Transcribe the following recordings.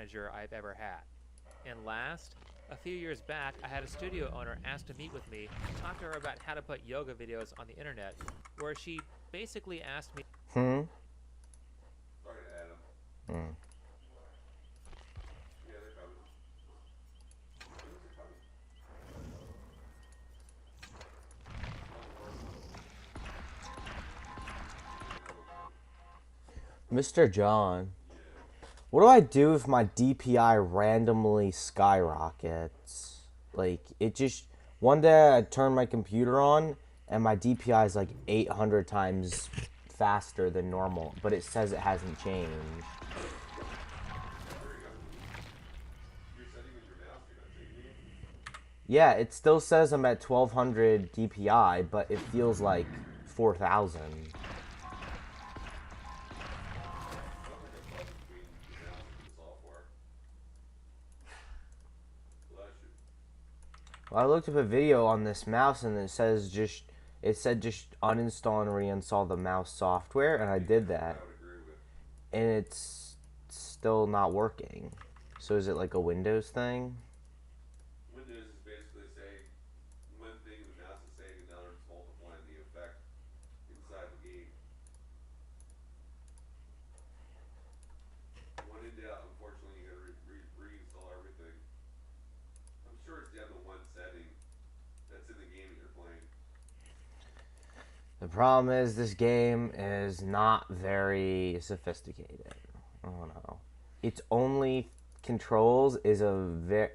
manager I've ever had. And last, a few years back, I had a studio owner ask to meet with me to talk to her about how to put yoga videos on the internet, where she basically asked me. Hmm? Sorry, Adam. Mm. Yeah, they're coming. When is it coming? Mr. John, Yeah. what do I do if my DPI randomly skyrockets? Like, it just. One day I turn my computer on and my DPI is like 800 times faster than normal, but it says it hasn't changed. There you go. You're setting with your mouse. You're not changing it. Yeah, it still says I'm at 1200 DPI, but it feels like 4000. Sounds like a bug between your mouse and the software. Bless you. Well, I looked up a video on this mouse and it said just uninstall and reinstall the mouse software, and I did That's what I that, would agree with. and it's still not working. So is it like a Windows thing? Windows is basically saying one thing the mouse is saying, another it's multiplying the effect inside the game. When in doubt, unfortunately, you gotta reinstall everything. I'm sure it's down to one setting that's in the game that you're playing. The problem is this game is not very sophisticated. I don't know. Its only controls is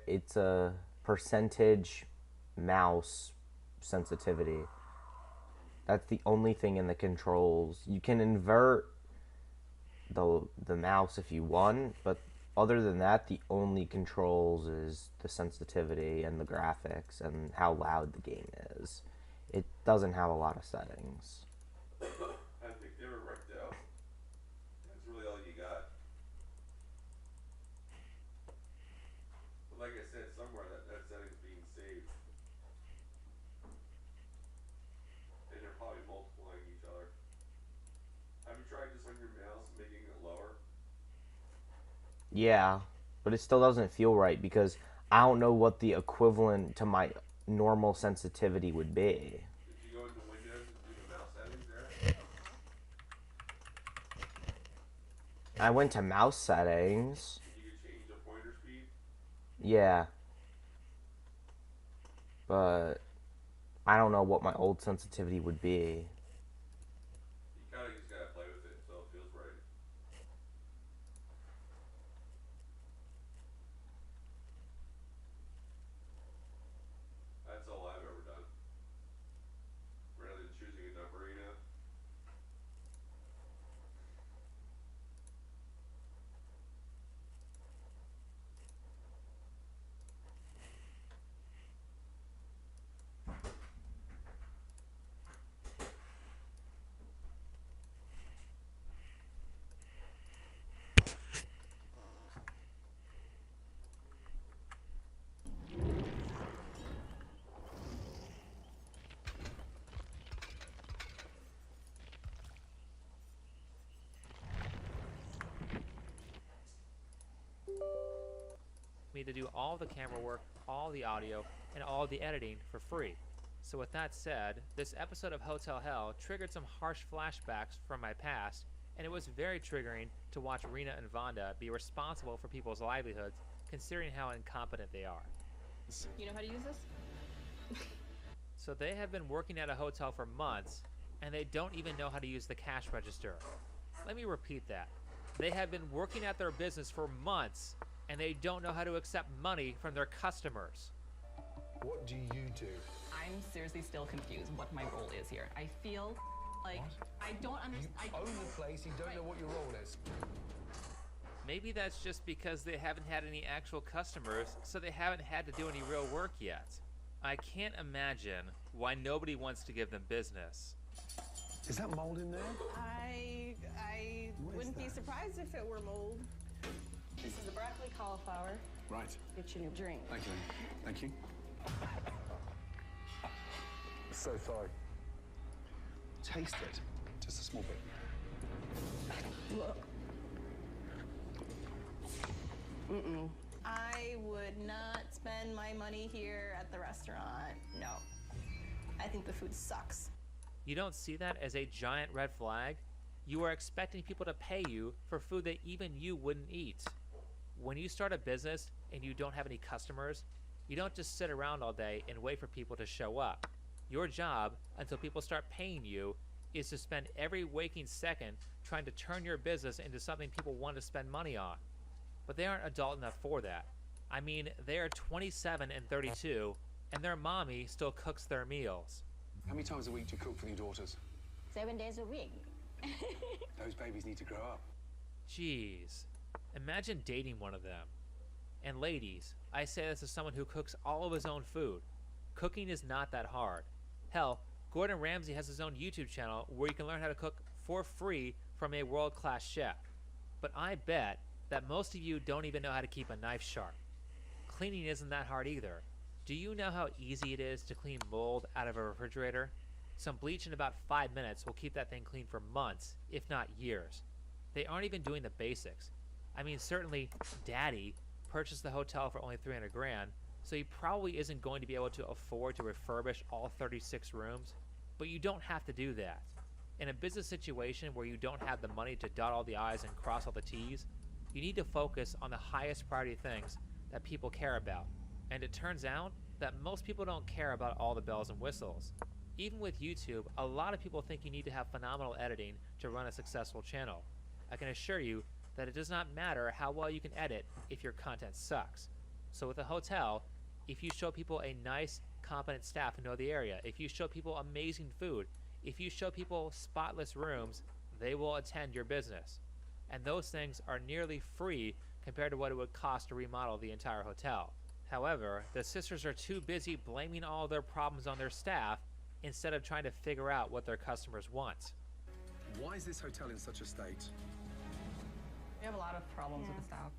it's a percentage mouse sensitivity. That's the only thing in the controls. You can invert the mouse if you want, but other than that, the only controls is the sensitivity and the graphics and how loud the game is. It doesn't have a lot of settings. I think they were right out. That's really all you got. But like I said, somewhere that setting's being saved. And they're probably multiplying each other. Have you tried this on your mouse, making it lower? Yeah, but it still doesn't feel right because I don't know what the equivalent to my normal sensitivity would be. Did you go into Windows and do the mouse settings there? I went to mouse settings. And you could change the pointer speed? Yeah, but I don't know what my old sensitivity would be. You kinda just gotta play with it until it feels right. That's all I've ever done. Rather than choosing a number, you know? Me to do all the camera work, all the audio, and all the editing for free. So with that said, this episode of Hotel Hell triggered some harsh flashbacks from my past, and it was very triggering to watch Rena and Vonda be responsible for people's livelihoods, considering how incompetent they are. You know how to use this? So they have been working at a hotel for months, and they don't even know how to use the cash register. Let me repeat that. They have been working at their business for months, and they don't know how to accept money from their customers. What do you do? I'm seriously still confused what my role is here. I feel like What? I don't You understand. own the place, you don't know what your role is. Maybe that's just because they haven't had any actual customers, so they haven't had to do any real work yet. I can't imagine why nobody wants to give them business. Is that mold in there? I What is wouldn't be that? surprised if it were mold. This is a broccoli cauliflower. Right. Get you a new drink. Thank you. Thank you. So sorry. Taste it. Just a small bit. Look. I would not spend my money here at the restaurant. No. I think the food sucks. You don't see that as a giant red flag? You are expecting people to pay you for food that even you wouldn't eat. When you start a business and you don't have any customers, you don't just sit around all day and wait for people to show up. Your job, until people start paying you, is to spend every waking second trying to turn your business into something people want to spend money on. But they aren't adult enough for that. I mean, they are 27 and 32, and their mommy still cooks their meals. How many times a week do you cook for your daughters? 7 days a week. Those babies need to grow up. Jeez. Imagine dating one of them. And ladies, I say this as someone who cooks all of his own food. Cooking is not that hard. Hell, Gordon Ramsay has his own YouTube channel where you can learn how to cook for free from a world-class chef. But I bet that most of you don't even know how to keep a knife sharp. Cleaning isn't that hard either. Do you know how easy it is to clean mold out of a refrigerator? Some bleach in about 5 minutes will keep that thing clean for months, if not years. They aren't even doing the basics. I mean, certainly, Daddy purchased the hotel for only 300 grand, so he probably isn't going to be able to afford to refurbish all 36 rooms, but you don't have to do that. In a business situation where you don't have the money to dot all the I's and cross all the T's, you need to focus on the highest priority things that people care about. And it turns out that most people don't care about all the bells and whistles. Even with YouTube, a lot of people think you need to have phenomenal editing to run a successful channel. I can assure you that it does not matter how well you can edit if your content sucks. So with a hotel, if you show people a nice, competent staff who know the area, if you show people amazing food, if you show people spotless rooms, they will attend your business. And those things are nearly free compared to what it would cost to remodel the entire hotel. However, the sisters are too busy blaming all their problems on their staff instead of trying to figure out what their customers want. Why is this hotel in such a state? We have a lot of problems with the staff.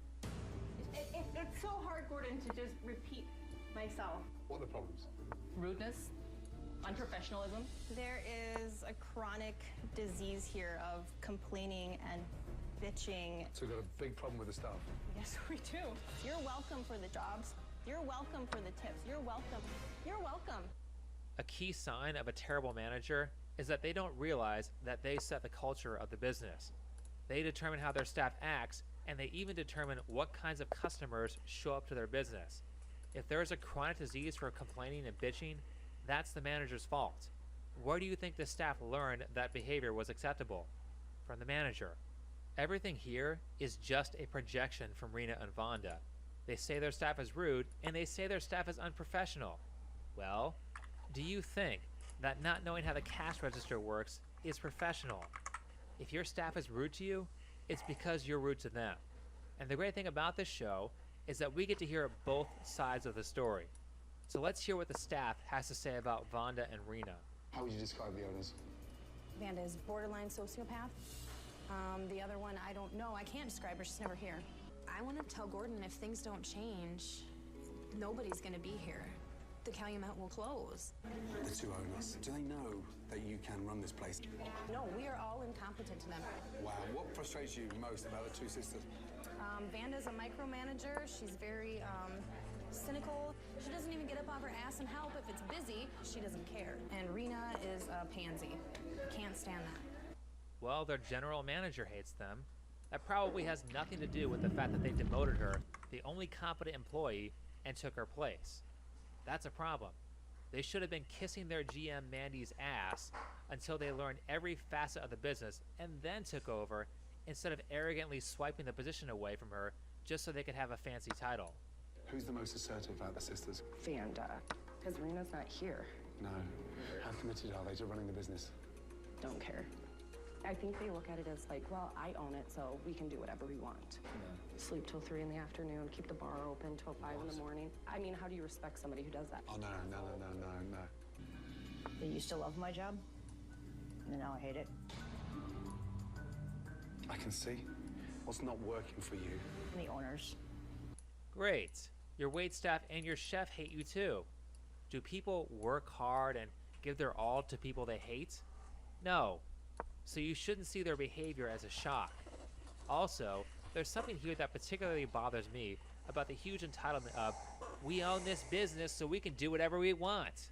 It's so hard, Gordon, to just repeat myself. What are the problems? Rudeness, unprofessionalism. There is a chronic disease here of complaining and bitching. So we've got a big problem with the staff. Yes, we do. You're welcome for the jobs. You're welcome for the tips. You're welcome. You're welcome. A key sign of a terrible manager is that they don't realize that they set the culture of the business. They determine how their staff acts, and they even determine what kinds of customers show up to their business. If there is a chronic disease for complaining and bitching, that's the manager's fault. Where do you think the staff learned that behavior was acceptable? From the manager. Everything here is just a projection from Rena and Vonda. They say their staff is rude, and they say their staff is unprofessional. Well, do you think that not knowing how the cash register works is professional? If your staff is rude to you, it's because you're rude to them. And the great thing about this show is that we get to hear both sides of the story. So let's hear what the staff has to say about Vonda and Rena. How would you describe the owners? Vanda is borderline sociopath. The other one, I don't know. I can't describe her. She's never here. I want to tell Gordon if things don't change, nobody's going to be here. The Calumet will close. The two owners. Do they know that you can run this place? No, we are all incompetent to them. Wow. What frustrates you most about the two sisters? Vanda's a micromanager. She's very cynical. She doesn't even get up off her ass and help if it's busy. She doesn't care. And Rena is a pansy. Can't stand that. Well, their general manager hates them. That probably has nothing to do with the fact that they demoted her, the only competent employee, and took her place. That's a problem. They should have been kissing their GM Mandy's ass until they learned every facet of the business and then took over, instead of arrogantly swiping the position away from her just so they could have a fancy title. Who's the most assertive out of the sisters? Vanda, because Rena's not here. No. How committed are they to running the business? Don't care. I think they look at it as like, well, I own it, so we can do whatever we want. Sleep till 3 in the afternoon, keep the bar open till 5 in the morning. I mean, how do you respect somebody who does that? Oh, no. I used to love my job, and now I hate it. I can see what's not working for you. And the owners. Great. Your waitstaff and your chef hate you too. Do people work hard and give their all to people they hate? No. So you shouldn't see their behavior as a shock. Also, there's something here that particularly bothers me about the huge entitlement of, we own this business so we can do whatever we want.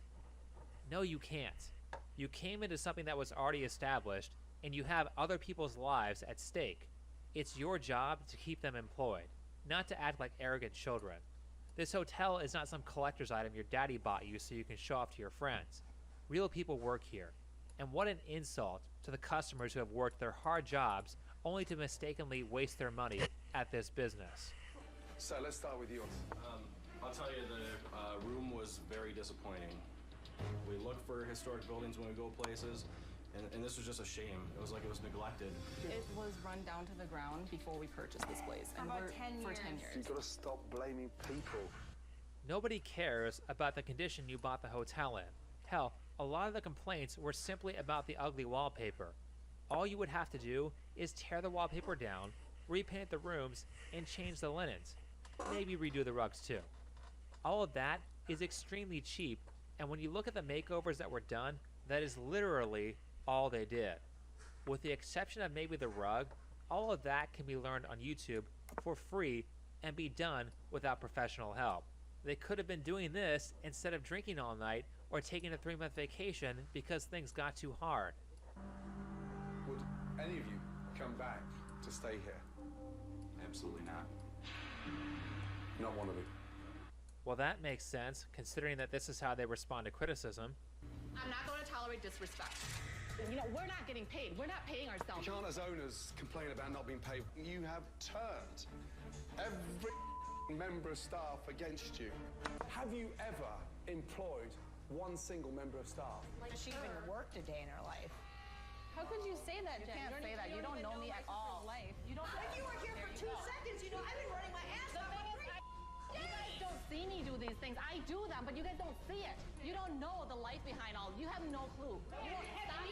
No, you can't. You came into something that was already established, and you have other people's lives at stake. It's your job to keep them employed, not to act like arrogant children. This hotel is not some collector's item your daddy bought you so you can show off to your friends. Real people work here. And what an insult to the customers who have worked their hard jobs only to mistakenly waste their money at this business. So let's start with yours. I'll tell you, the room was very disappointing. We look for historic buildings when we go places, and this was just a shame. It was like it was neglected. It was run down to the ground before we purchased this place. And about we're 10 for years? 10 years. You've got to stop blaming people. Nobody cares about the condition you bought the hotel in. Hell, a lot of the complaints were simply about the ugly wallpaper. All you would have to do is tear the wallpaper down, repaint the rooms, and change the linens. Maybe redo the rugs too. All of that is extremely cheap, and when you look at the makeovers that were done, that is literally all they did. With the exception of maybe the rug, all of that can be learned on YouTube for free and be done without professional help. They could have been doing this instead of drinking all night or taking a 3-month vacation because things got too hard. Would any of you come back to stay here? Absolutely not. Not one of you. Well, that makes sense, considering that this is how they respond to criticism. I'm not going to tolerate disrespect. You know, we're not getting paid. We're not paying ourselves. You can't, as owners, complain about not being paid. You have turned every member of staff against you. Have you ever employed one single member of staff? Like she even worked a day in her life. How could you say that, Jen? can't say that. You don't know me at all. You don't. If you were here for 2 seconds, you know I've been running my ass off for 3 You guys don't see me do these things. I do them, but you guys don't see it. You don't know the life behind all. You have no clue. You don't stop.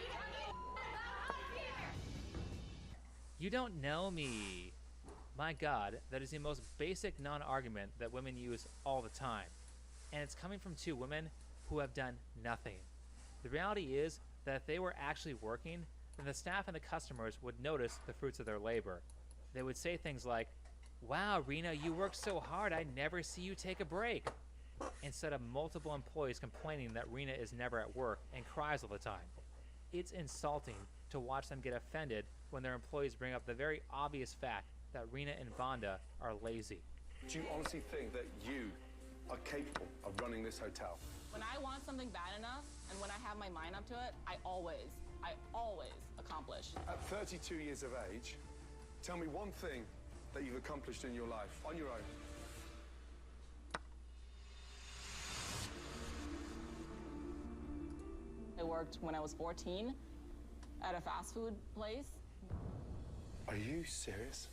You don't know me. My God, that is the most basic non-argument that women use all the time. And it's coming from 2 women who have done nothing. The reality is that if they were actually working, then the staff and the customers would notice the fruits of their labor. They would say things like, "Wow, Rena, you work so hard, I never see you take a break." Instead of multiple employees complaining that Rena is never at work and cries all the time. It's insulting to watch them get offended when their employees bring up the very obvious fact that Rena and Vonda are lazy. Do you honestly think that you are capable of running this hotel? When I want something bad enough, and when I have my mind up to it, I always accomplish. At 32 years of age, tell me one thing that you've accomplished in your life on your own. I worked when I was 14 at a fast food place. Are you serious?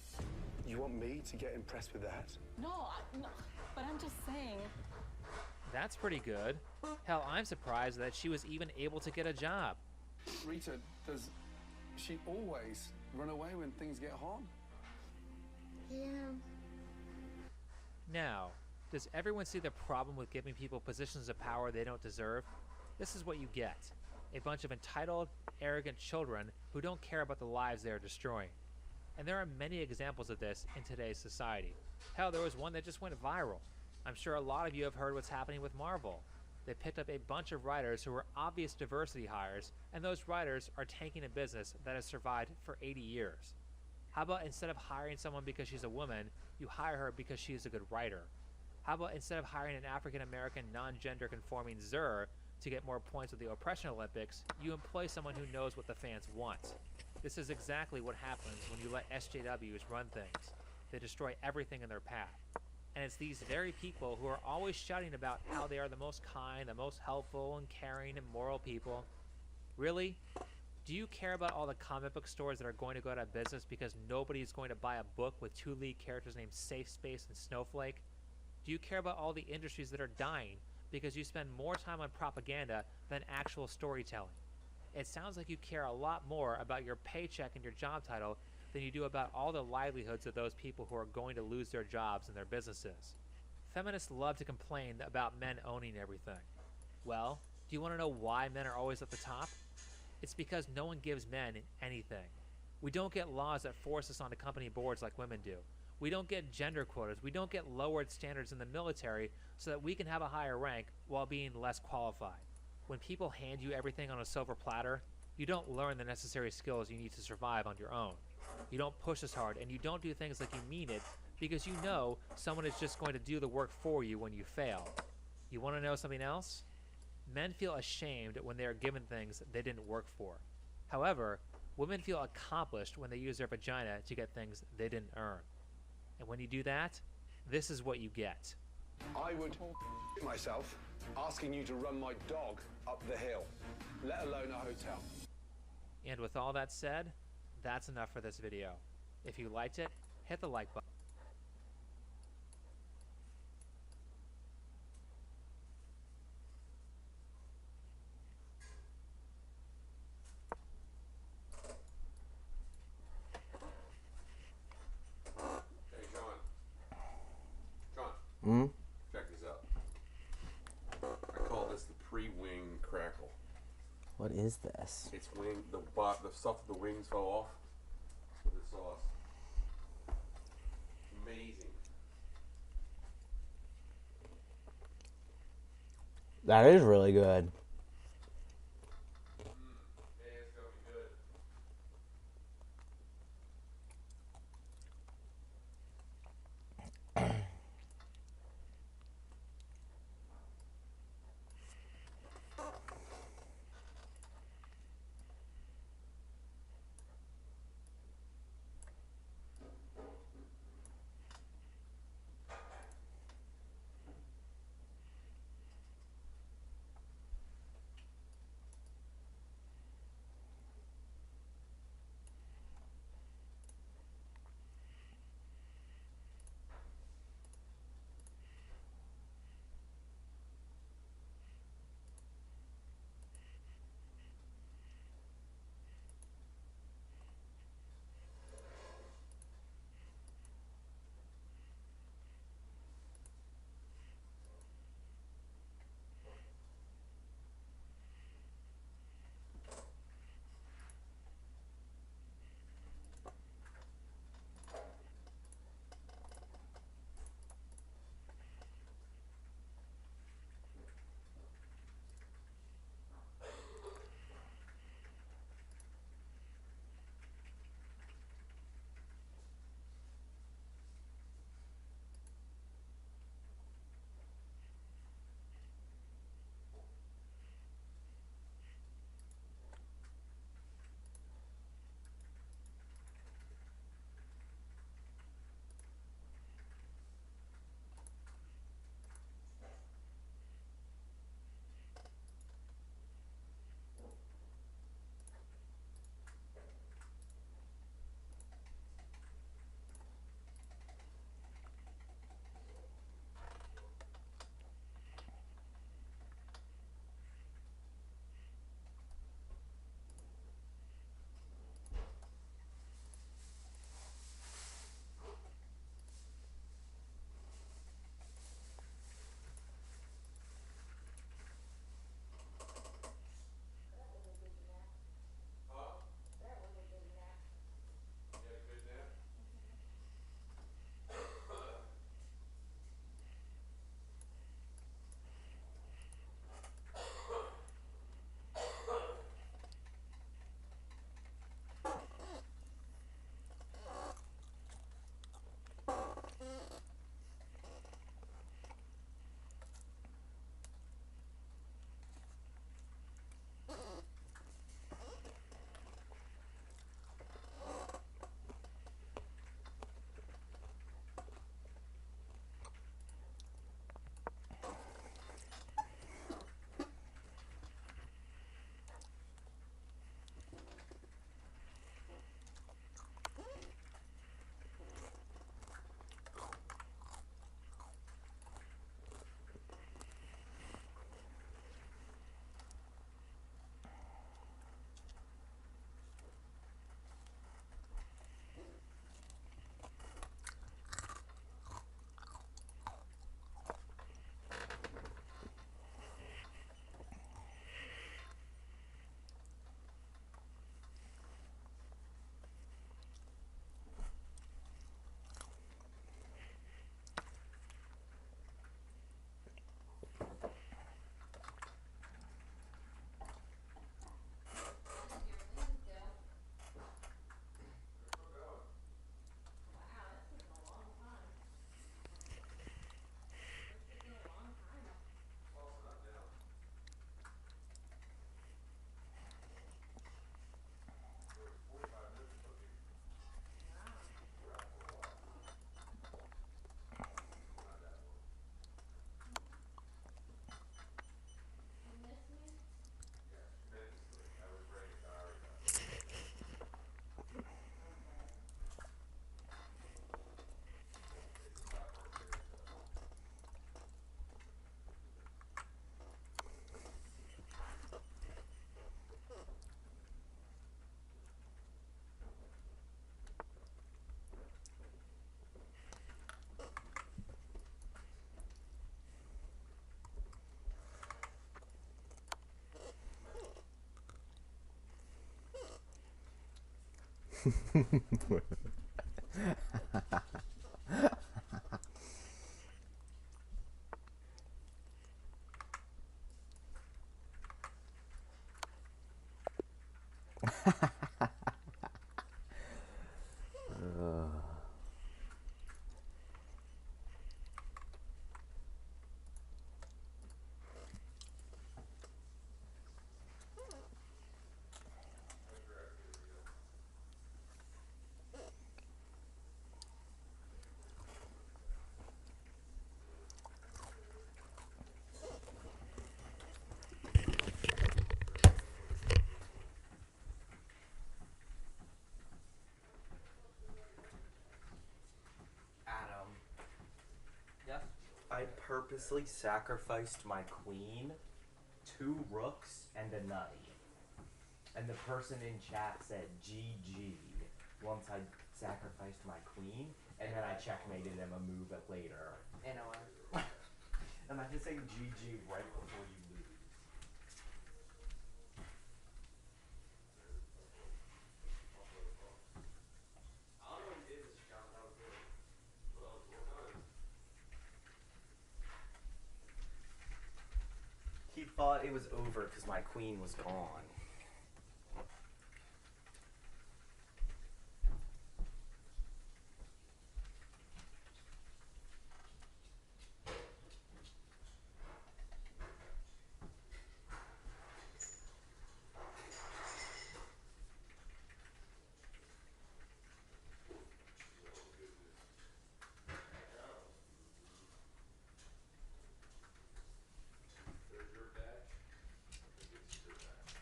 You want me to get impressed with that? No, but I'm just saying. That's pretty good. Hell, I'm surprised that she was even able to get a job. Rita, does she always run away when things get hard? Yeah. Now, does everyone see the problem with giving people positions of power they don't deserve? This is what you get. A bunch of entitled, arrogant children who don't care about the lives they are destroying. And there are many examples of this in today's society. Hell, there was one that just went viral. I'm sure a lot of you have heard what's happening with Marvel. They picked up a bunch of writers who were obvious diversity hires, and those writers are tanking a business that has survived for 80 years. How about instead of hiring someone because she's a woman, you hire her because she is a good writer? How about instead of hiring an African-American non-gender conforming Zur to get more points with the Oppression Olympics, you employ someone who knows what the fans want? This is exactly what happens when you let SJWs run things. They destroy everything in their path. And it's these very people who are always shouting about how they are the most kind, the most helpful and caring and moral people. Really? Do you care about all the comic book stores that are going to go out of business because nobody's going to buy a book with 2 lead characters named Safe Space and Snowflake? Do you care about all the industries that are dying because you spend more time on propaganda than actual storytelling? It sounds like you care a lot more about your paycheck and your job title than you do about all the livelihoods of those people who are going to lose their jobs and their businesses. Feminists love to complain about men owning everything. Well, do you want to know why men are always at the top? It's because no one gives men anything. We don't get laws that force us onto company boards like women do. We don't get gender quotas. We don't get lowered standards in the military so that we can have a higher rank while being less qualified. When people hand you everything on a silver platter, you don't learn the necessary skills you need to survive on your own. You don't push as hard, and you don't do things like you mean it because you know someone is just going to do the work for you when you fail. You want to know something else? Men feel ashamed when they are given things they didn't work for. However, women feel accomplished when they use their vagina to get things they didn't earn. And when you do that, this is what you get. I would myself asking you to run my dog up the hill, let alone a hotel. And with all that said, that's enough for this video. If you liked it, hit the like button. Hey, Sean. Sean. Hmm? Check this out. I call this the pre-wing crackle. What is this? It's wing, the stuff that the wings fell off with the sauce. Amazing. That is really good. Man, it's gonna be good. Adam, Yes. I purposely sacrificed my queen, 2 rooks, and a knight. And the person in chat said GG once I sacrificed my queen, and then I checkmated him a move later. And Imagine saying GG right before you lose. He thought it was over because my queen was gone. There's your batch. I think it's your batch.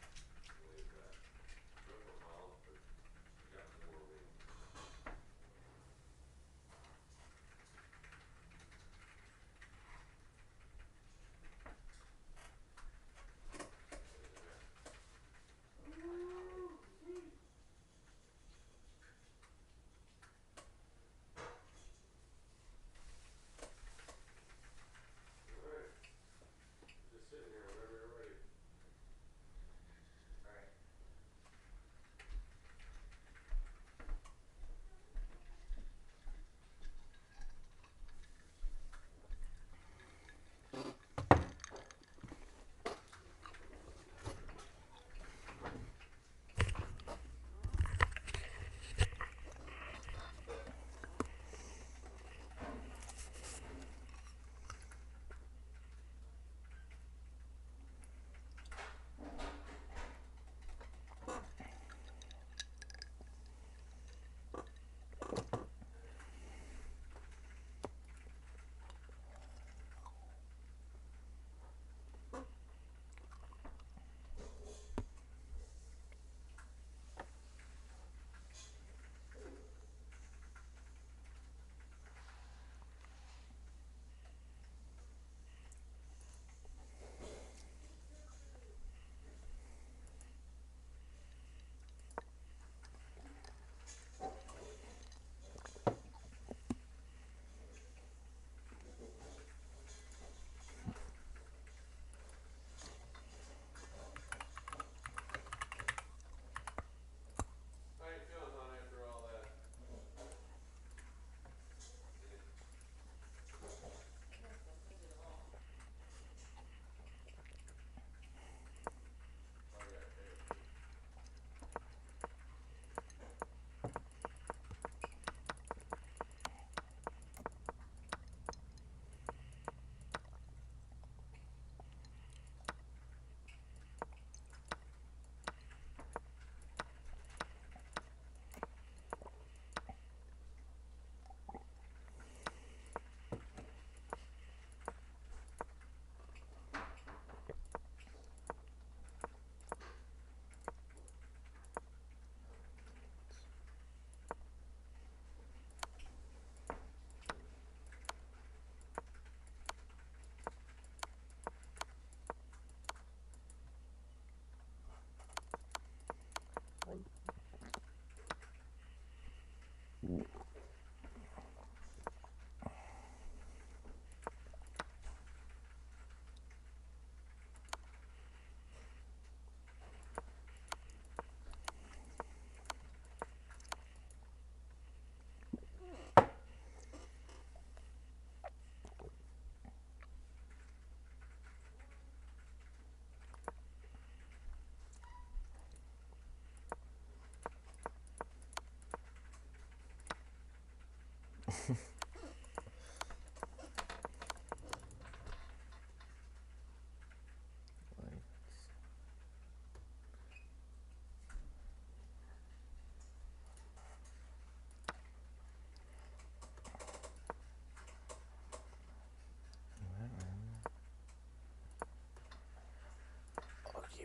Okay,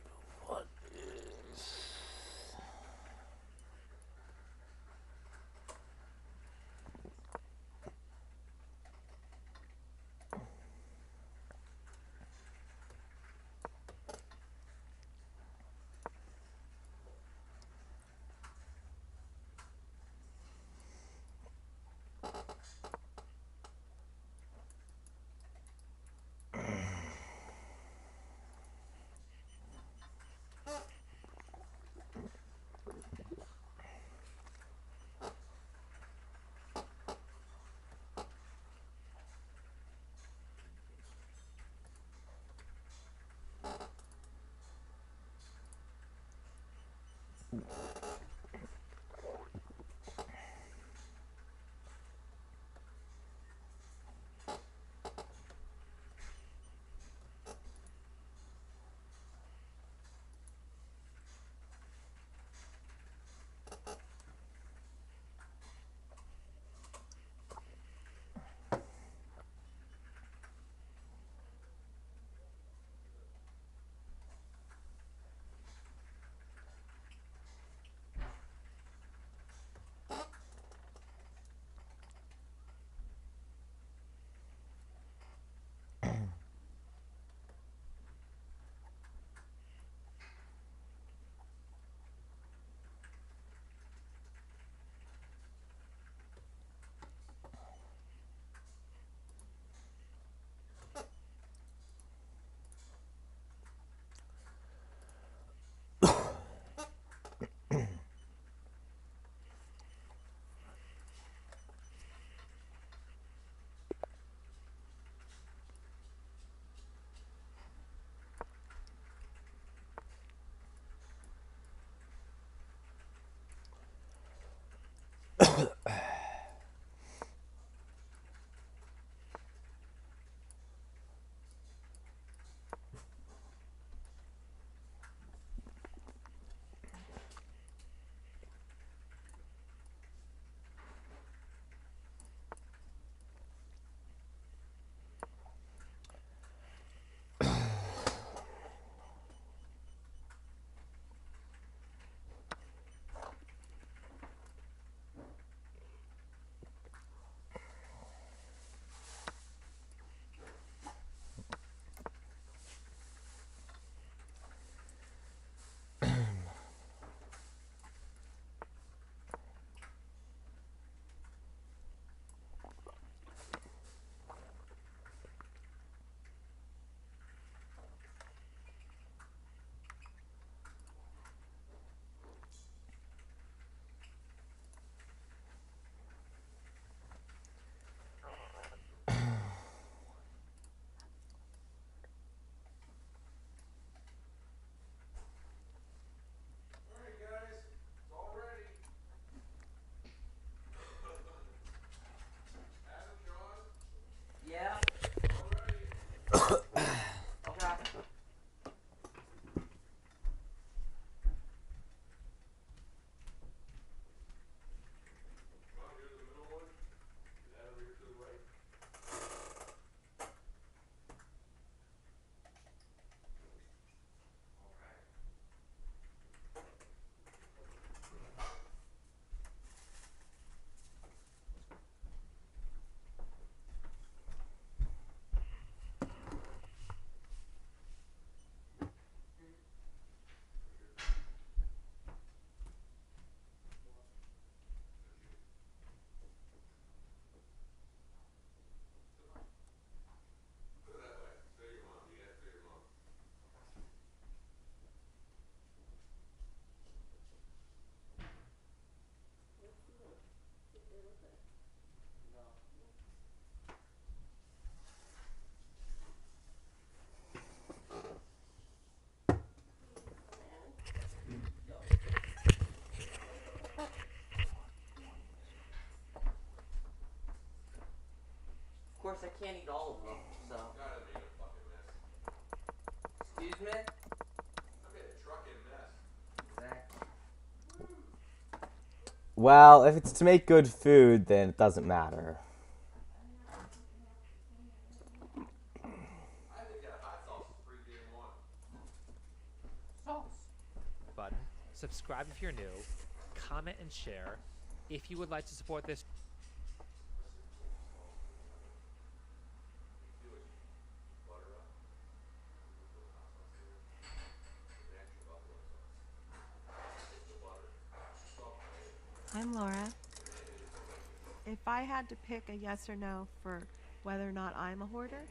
but what is... course, I can't eat all of them, so. Gotta make a fucking mess. Excuse me? I made a trucking mess. Exactly. Well, if it's to make good food, then it doesn't matter. I think that hot sauce is pretty damn one. Sauce button. Subscribe if you're new. Comment and share. If you would like to support this I'm Laura. If I had to pick a yes or no for whether or not I'm a hoarder,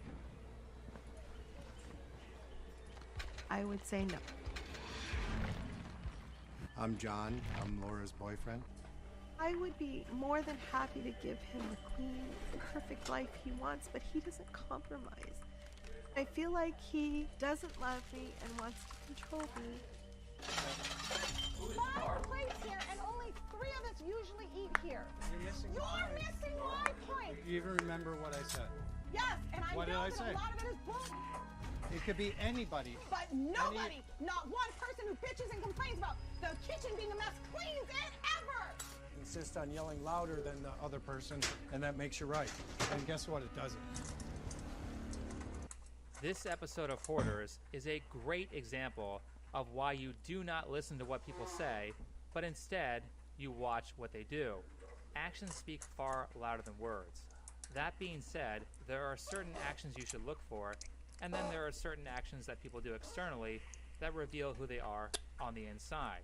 I would say no. I'm John. I'm Laura's boyfriend. I would be more than happy to give him the clean, perfect life he wants, but he doesn't compromise. I feel like he doesn't love me and wants to control me. 5 plates here, and only 3 of us usually eat here. You're missing my point. Do you even remember what I said? Yes, and I What did know I that say? a lot of it is bull. It could be anybody. But nobody, not one person who bitches and complains about the kitchen being a mess cleans it ever. Insist on yelling louder than the other person, and that makes you right. And guess what? It doesn't. This episode of Hoarders is a great example of why you do not listen to what people say, but instead you watch what they do. Actions speak far louder than words. That being said, there are certain actions you should look for, and then there are certain actions that people do externally that reveal who they are on the inside.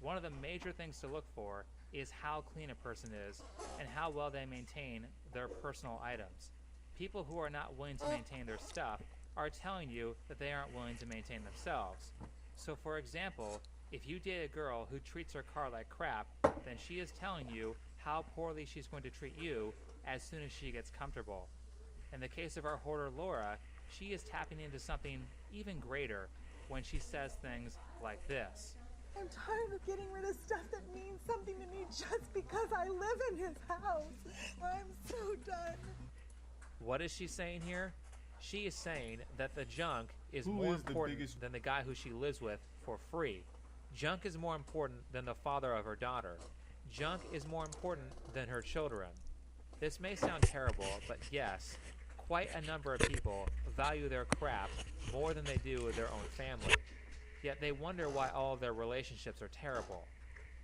One of the major things to look for is how clean a person is and how well they maintain their personal items. People who are not willing to maintain their stuff are telling you that they aren't willing to maintain themselves. So for example, if you date a girl who treats her car like crap, then she is telling you how poorly she's going to treat you as soon as she gets comfortable. In the case of our hoarder Laura, she is tapping into something even greater when she says things like this. I'm tired of getting rid of stuff that means something to me just because I live in his house. I'm so done. What is she saying here? She is saying that the junk is Who more is the important biggest- than the guy who she lives with for free. Junk is more important than the father of her daughter. Junk is more important than her children. This may sound terrible, but yes, quite a number of people value their crap more than they do their own family. Yet they wonder why all of their relationships are terrible.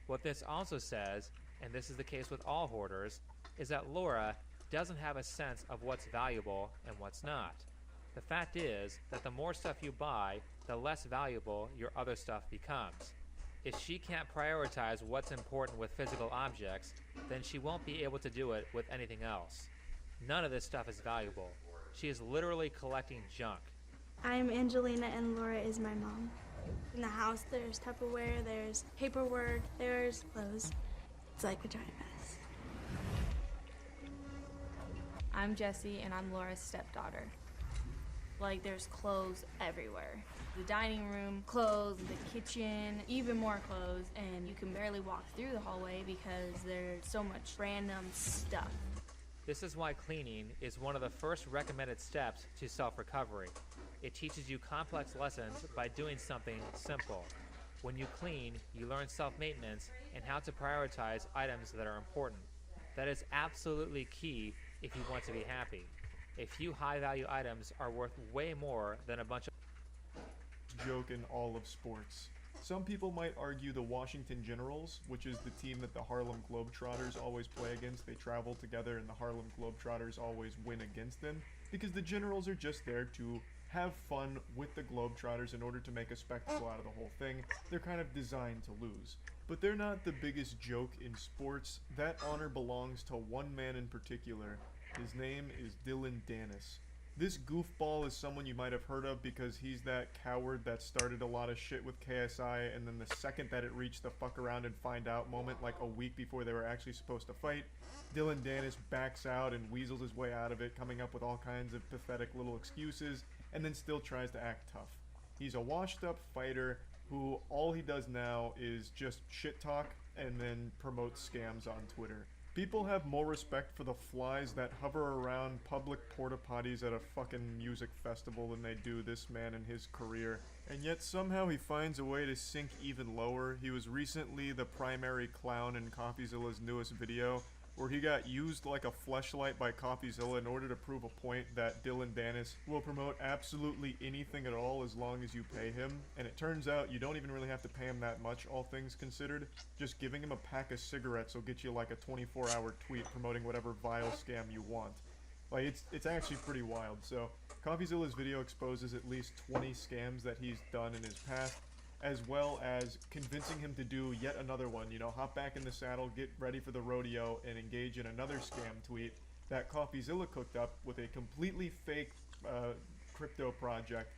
What this also says, and this is the case with all hoarders, is that Laura doesn't have a sense of what's valuable and what's not. The fact is that the more stuff you buy, the less valuable your other stuff becomes. If she can't prioritize what's important with physical objects, then she won't be able to do it with anything else. None of this stuff is valuable. She is literally collecting junk. I'm Angelina and Laura is my mom. In the house there's Tupperware, there's paperwork, there's clothes. It's like a giant mess. I'm Jessie and I'm Laura's stepdaughter. Like there's clothes everywhere. The dining room, clothes, the kitchen, even more clothes, and you can barely walk through the hallway because there's so much random stuff. This is why cleaning is one of the first recommended steps to self-recovery. It teaches you complex lessons by doing something simple. When you clean, you learn self-maintenance and how to prioritize items that are important. That is absolutely key if you want to be happy. A few high-value items are worth way more than a bunch of joke in all of sports. Some people might argue the Washington Generals, which is the team that the Harlem Globetrotters always play against. They travel together and the Harlem Globetrotters always win against them because the Generals are just there to have fun with the Globetrotters in order to make a spectacle out of the whole thing. They're kind of designed to lose. But they're not the biggest joke in sports. That honor belongs to one man in particular. His name is Dillon Danis. This goofball is someone you might have heard of because he's that coward that started a lot of shit with KSI, and then the second that it reached the fuck around and find out moment, like a week before they were actually supposed to fight, Dillon Danis backs out and weasels his way out of it, coming up with all kinds of pathetic little excuses, and then still tries to act tough. He's a washed up fighter who all he does now is just shit talk and then promotes scams on Twitter. People have more respect for the flies that hover around public porta potties at a fucking music festival than they do this man and his career. And yet somehow he finds a way to sink even lower. He was recently the primary clown in CoffeeZilla's newest video, where he got used like a fleshlight by CoffeeZilla in order to prove a point that Dylan Dennis will promote absolutely anything at all as long as you pay him. And it turns out you don't even really have to pay him that much, all things considered. Just giving him a pack of cigarettes will get you like a 24-hour tweet promoting whatever vile scam you want. Like, it's actually pretty wild. So, CoffeeZilla's video exposes at least 20 scams that he's done in his past, as well as convincing him to do yet another one. You know, hop back in the saddle, get ready for the rodeo, and engage in another scam tweet that CoffeeZilla cooked up with a completely fake crypto project.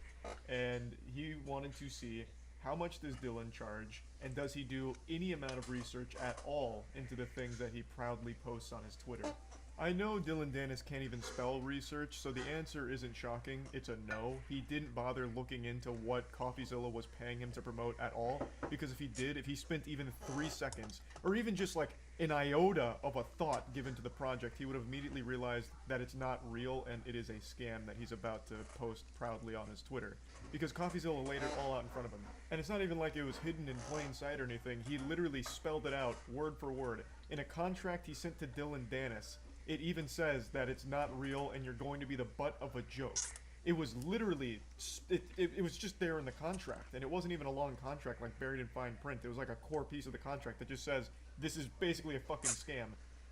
And he wanted to see how much does Dylan charge, and does he do any amount of research at all into the things that he proudly posts on his Twitter. I know Dylan Dennis can't even spell research, so the answer isn't shocking. It's a no. He didn't bother looking into what CoffeeZilla was paying him to promote at all, because if he did, if he spent even 3 seconds, or even just like an iota of a thought given to the project, he would have immediately realized that it's not real and it is a scam that he's about to post proudly on his Twitter. Because CoffeeZilla laid it all out in front of him. And it's not even like it was hidden in plain sight or anything. He literally spelled it out, word for word. In a contract he sent to Dylan Dennis, it even says that it's not real and you're going to be the butt of a joke. It was literally, it was just there in the contract, and it wasn't even a long contract like buried in fine print. It was like a core piece of the contract that just says, this is basically a fucking scam,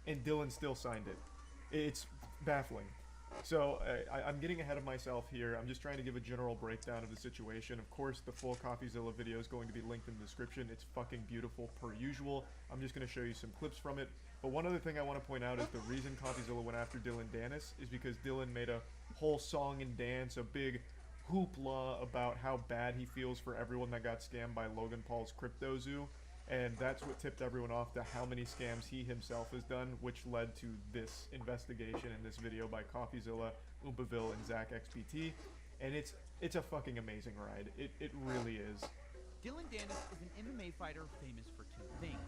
and Dylan still signed it. It's baffling. So, I'm getting ahead of myself here. I'm just trying to give a general breakdown of the situation. Of course, the full CoffeeZilla video is going to be linked in the description. It's fucking beautiful per usual. I'm just going to show you some clips from it. But one other thing I want to point out is the reason CoffeeZilla went after Dylan Dennis is because Dylan made a whole song and dance, a big hoopla about how bad he feels for everyone that got scammed by Logan Paul's Crypto Zoo. And that's what tipped everyone off to how many scams he himself has done, which led to this investigation in this video by CoffeeZilla, Oompaville, and Zach XBT. And it's a fucking amazing ride. It really is. Dylan Dennis is an MMA fighter famous for 2 things: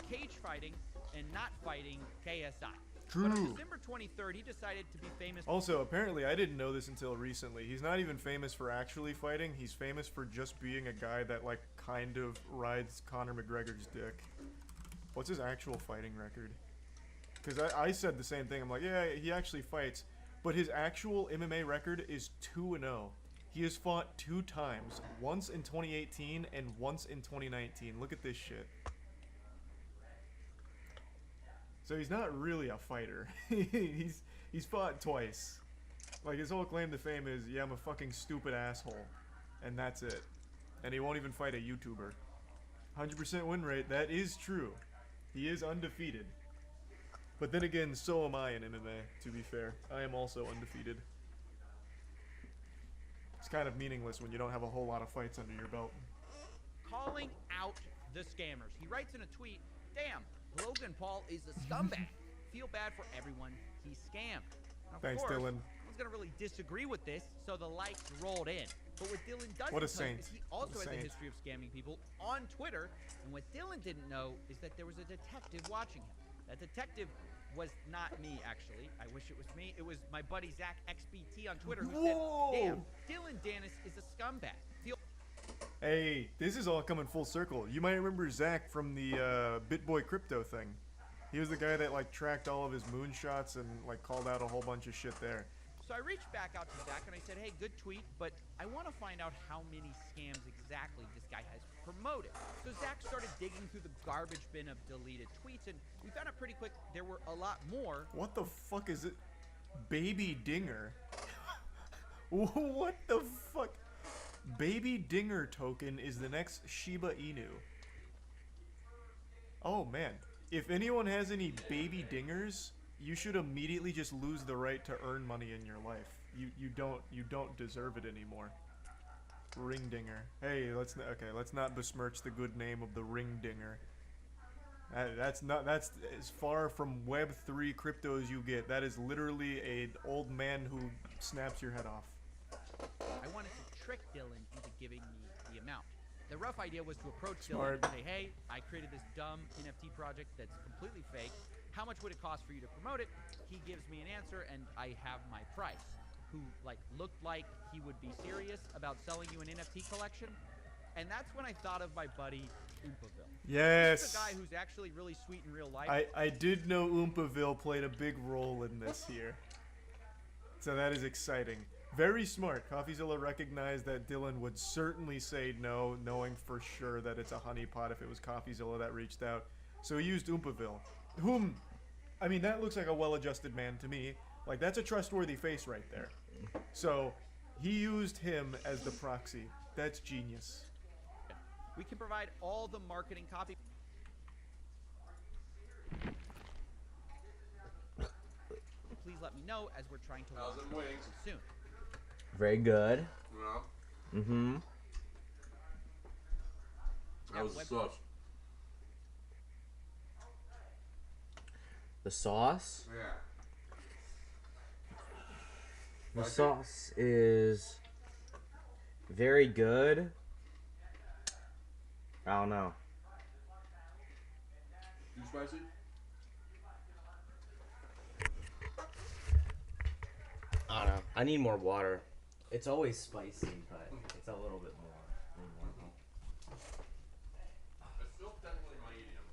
cage fighting and not fighting KSI. True. But on December 23rd, he decided to be famous. Also, apparently, I didn't know this until recently. He's not even famous for actually fighting. He's famous for just being a guy that, like, kind of rides Conor McGregor's dick. What's his actual fighting record? Because I said the same thing. I'm like, yeah, he actually fights. But his actual MMA record is 2-0. He has fought 2 times. Once in 2018 and once in 2019. Look at this shit. So he's not really a fighter. he's fought twice. Like, his whole claim to fame is, yeah, I'm a fucking stupid asshole. And that's it. And he won't even fight a YouTuber. 100% win rate, that is true. He is undefeated. But then again, so am I in MMA, to be fair. I am also undefeated. It's kind of meaningless when you don't have a whole lot of fights under your belt. Calling out the scammers. He writes in a tweet, "Damn, Logan Paul is a scumbag. Feel bad for everyone he scammed." And of Thanks, course, Dylan. No one's gonna really disagree with this, so the likes rolled in. But what Dylan doesn't What a know saint. is he also What a has a saint. history of scamming people on Twitter. And what Dylan didn't know is that there was a detective watching him. That detective was not me, actually. I wish it was me. It was my buddy Zach XBT on Twitter who Whoa! said, "Damn, Dylan Dennis is a scumbag." Hey, this is all coming full circle. You might remember Zach from the BitBoy Crypto thing. He was the guy that, like, tracked all of his moonshots and, like, called out a whole bunch of shit there. So I reached back out to Zach and I said, "Hey, good tweet, but I want to find out how many scams exactly this guy has promoted." So Zach started digging through the garbage bin of deleted tweets, and we found out pretty quick there were a lot more. What the fuck is it? Baby Dinger? What the fuck? Baby Dinger token is the next Shiba Inu. Oh man, if anyone has any baby dingers, you should immediately just lose the right to earn money in your life. You don't deserve it anymore. Ring Dinger. Hey, let's not besmirch the good name of the Ring Dinger. That's as far from Web3 crypto as you get. That is literally an old man who snaps your head off. I wanted to trick Dylan into giving me the amount. The rough idea was to approach Smart. Dylan and say, "Hey, I created this dumb NFT project that's completely fake. how much would it cost for you to promote it? He gives me an answer, and I have my price. Who looked like he would be serious about selling you an NFT collection, and that's when I thought of my buddy Oompaville. Yes. He's the guy who's actually really sweet in real life. I did know Oompaville played a big role in this here. So that is exciting. Very smart. CoffeeZilla recognized that Dylan would certainly say no, knowing for sure that it's a honeypot if it was CoffeeZilla that reached out. So he used Oompaville. Whom, I mean, that looks like a well-adjusted man to me. Like, that's a trustworthy face right there. So he used him as the proxy. That's genius. We can provide all the marketing copy. Please let me know as we're trying to launch Thousand wings. soon. Very good. Yeah. Mm-hmm. That was the sauce. The sauce? Yeah. The Like it? sauce is very good. I don't know. Too spicy? I don't know. I need more water. It's always spicy, but it's a little bit more. It's still technically medium.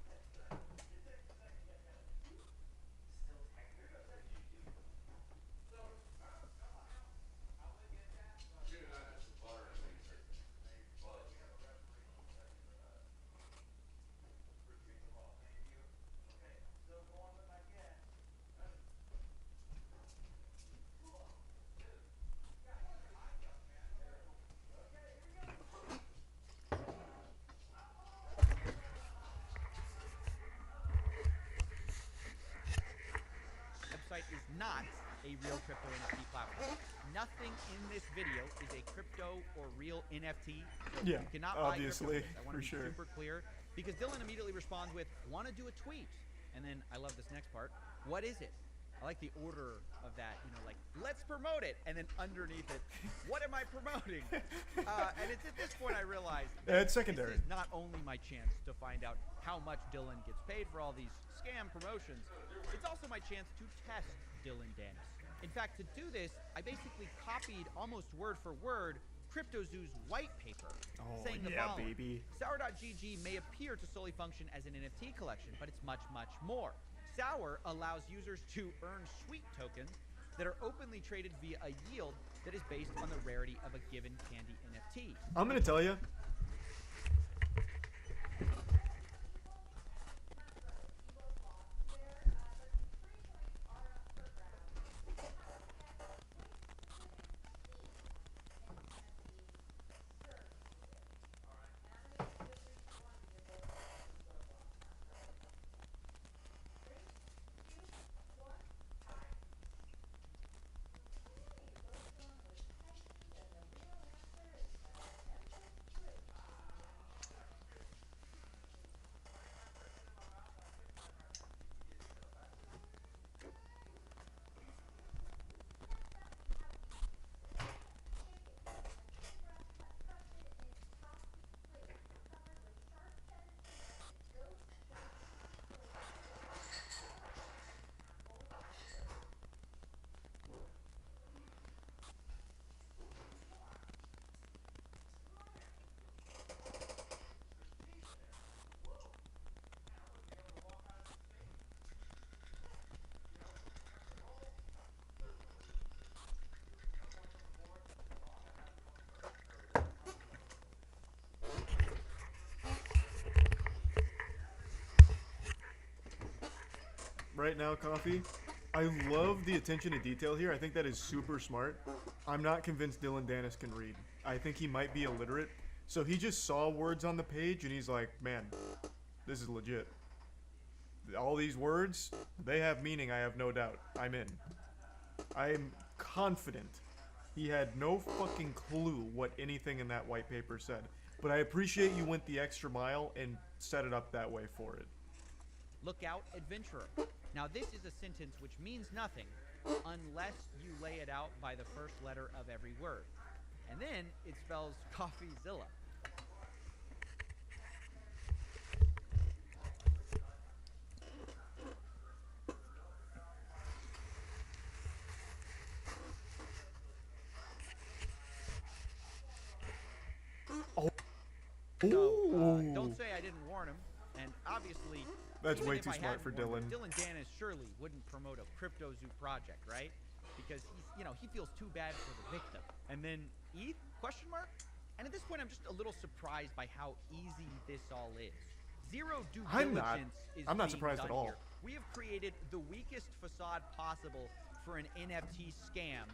Website is not a real crypto NFT platform. Nothing in this video is a crypto or real NFT. So Yeah, you cannot buy obviously, crypto. I want for to be sure. super clear because Dylan immediately responds with, "Want to do a tweet?" And then I love this next part. What is it? I like the order of that. You know, like let's promote it, and then underneath it, what am I promoting? And it's at this point I realized It's secondary. This is not only my chance to find out how much Dylan gets paid for all these scam promotions, it's also my chance to test Dylan Dennis. In fact, to do this, I basically copied almost word for word CryptoZoo's white paper, saying the yeah, following. baby. Sour.gg may appear to solely function as an NFT collection, but it's much, much more. Sour allows users to earn sweet tokens that are openly traded via a yield that is based on the rarity of a given candy NFT. I'm gonna tell you. Right now, Coffee, I love the attention to detail here. I think that is super smart. I'm not convinced Dylan Dennis can read. I think he might be illiterate. So he just saw words on the page and he's like, man, this is legit. All these words, they have meaning, I have no doubt. I'm in. I'm confident he had no fucking clue what anything in that white paper said. But I appreciate you went the extra mile and set it up that way for it. Look out, adventurer. Now this is a sentence which means nothing unless you lay it out by the first letter of every word. And then it spells CoffeeZilla. So don't say I didn't warn him. And obviously, That's even way if too I smart hadn't for warned him, Dylan. Dylan Dennis surely wouldn't promote a crypto zoo project, right? Because he feels too bad for the victim. And then ETH? Question mark? And at this point, I'm just a little surprised by how easy this all is. Zero due diligence is I'm not being surprised done at all. here. We have created the weakest facade possible for an NFT scam,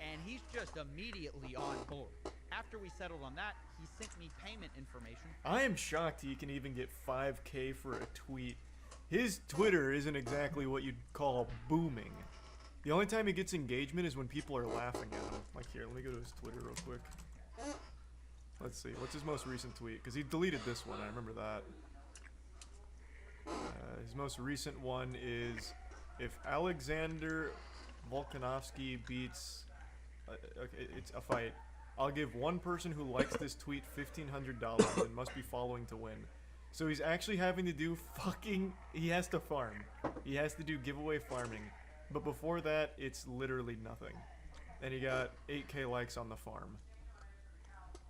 and he's just immediately on board. After we settled on that, he sent me payment information. I am shocked he can even get 5K for a tweet. His Twitter isn't exactly what you'd call booming. The only time he gets engagement is when people are laughing at him. Like, here, let me go to his Twitter real quick. Let's see, what's his most recent tweet? Because he deleted this one, I remember that. His most recent one is, if Alexander Volkanovski beats, okay, it's a fight, I'll give one person who likes this tweet $1,500 and must be following to win. So he's actually having to do he has to farm. He has to do giveaway farming. But before that, it's literally nothing. And he got 8K likes on the farm.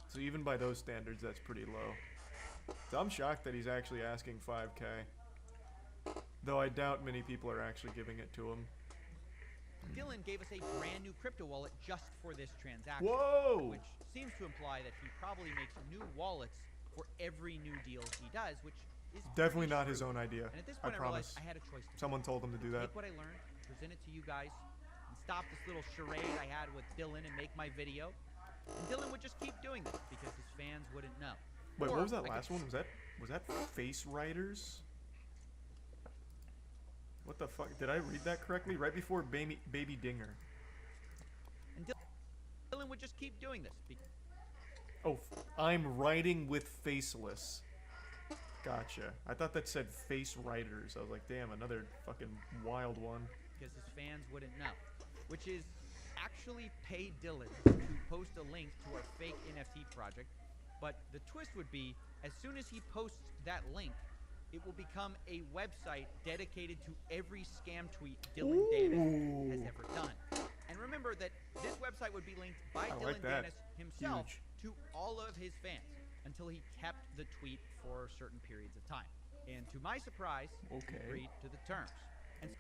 So even by those standards, that's pretty low. So I'm shocked that he's actually asking 5K. Though I doubt many people are actually giving it to him. Dylan gave us a brand new crypto wallet just for this transaction. Whoa! Which seems to imply that he probably makes new wallets for every new deal he does, which is Definitely pretty not his true. own idea. And at this I point, I promise. realized I had a choice to Someone told him to do that. take what I learned, present it to you guys, and stop this little charade I had with Dylan and make my video. And Dylan would just keep doing this because his fans wouldn't know. Wait, Or what was that I last could one? Was that Face Riders? What the fuck? Did I read that correctly? Right before Baby Dinger. And Dylan would just keep doing this. Oh, I'm riding with Faceless. Gotcha. I thought that said Face Riders. I was like, damn, another fucking wild one. Because his fans wouldn't know. Which is actually pay Dylan to post a link to our fake NFT project. But the twist would be, as soon as he posts that link, it will become a website dedicated to every scam tweet Dylan Dennis has ever done. And remember that this website would be linked by I Dylan like that. Dennis himself Huge. to all of his fans until he kept the tweet for certain periods of time. And to my surprise, he Okay. agreed to the terms. And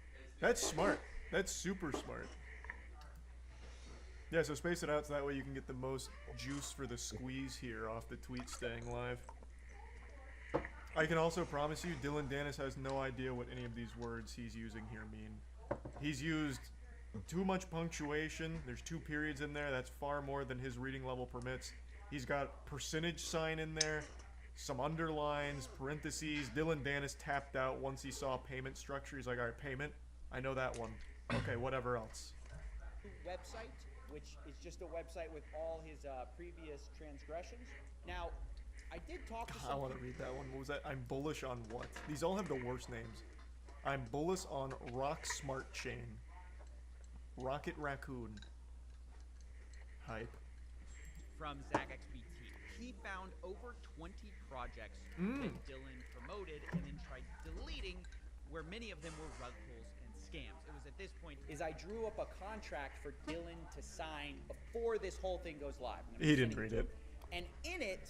That's smart. That's super smart. Yeah, so space it out so that way you can get the most juice for the squeeze here off the tweet staying live. I can also promise you, Dylan Dennis has no idea what any of these words he's using here mean. He's used too much punctuation. There's 2 periods in there. That's far more than his reading level permits. He's got percentage sign in there, some underlines, parentheses. Dylan Dennis tapped out once he saw payment structure. He's like, all right, payment. I know that one. Okay, whatever else. website, which is just a website with all his previous transgressions. Now, I did talk to I some want to read that one. What was that? I'm bullish on what? These all have the worst names. I'm bullish on Rock Smart Chain. Rocket Raccoon. Hype. from ZachXBT. He found over 20 projects that Dylan promoted and then tried deleting, where many of them were rug pulls and scams. It was at this point is I drew up a contract for Dylan to sign before this whole thing goes live. He didn't read it. And in it,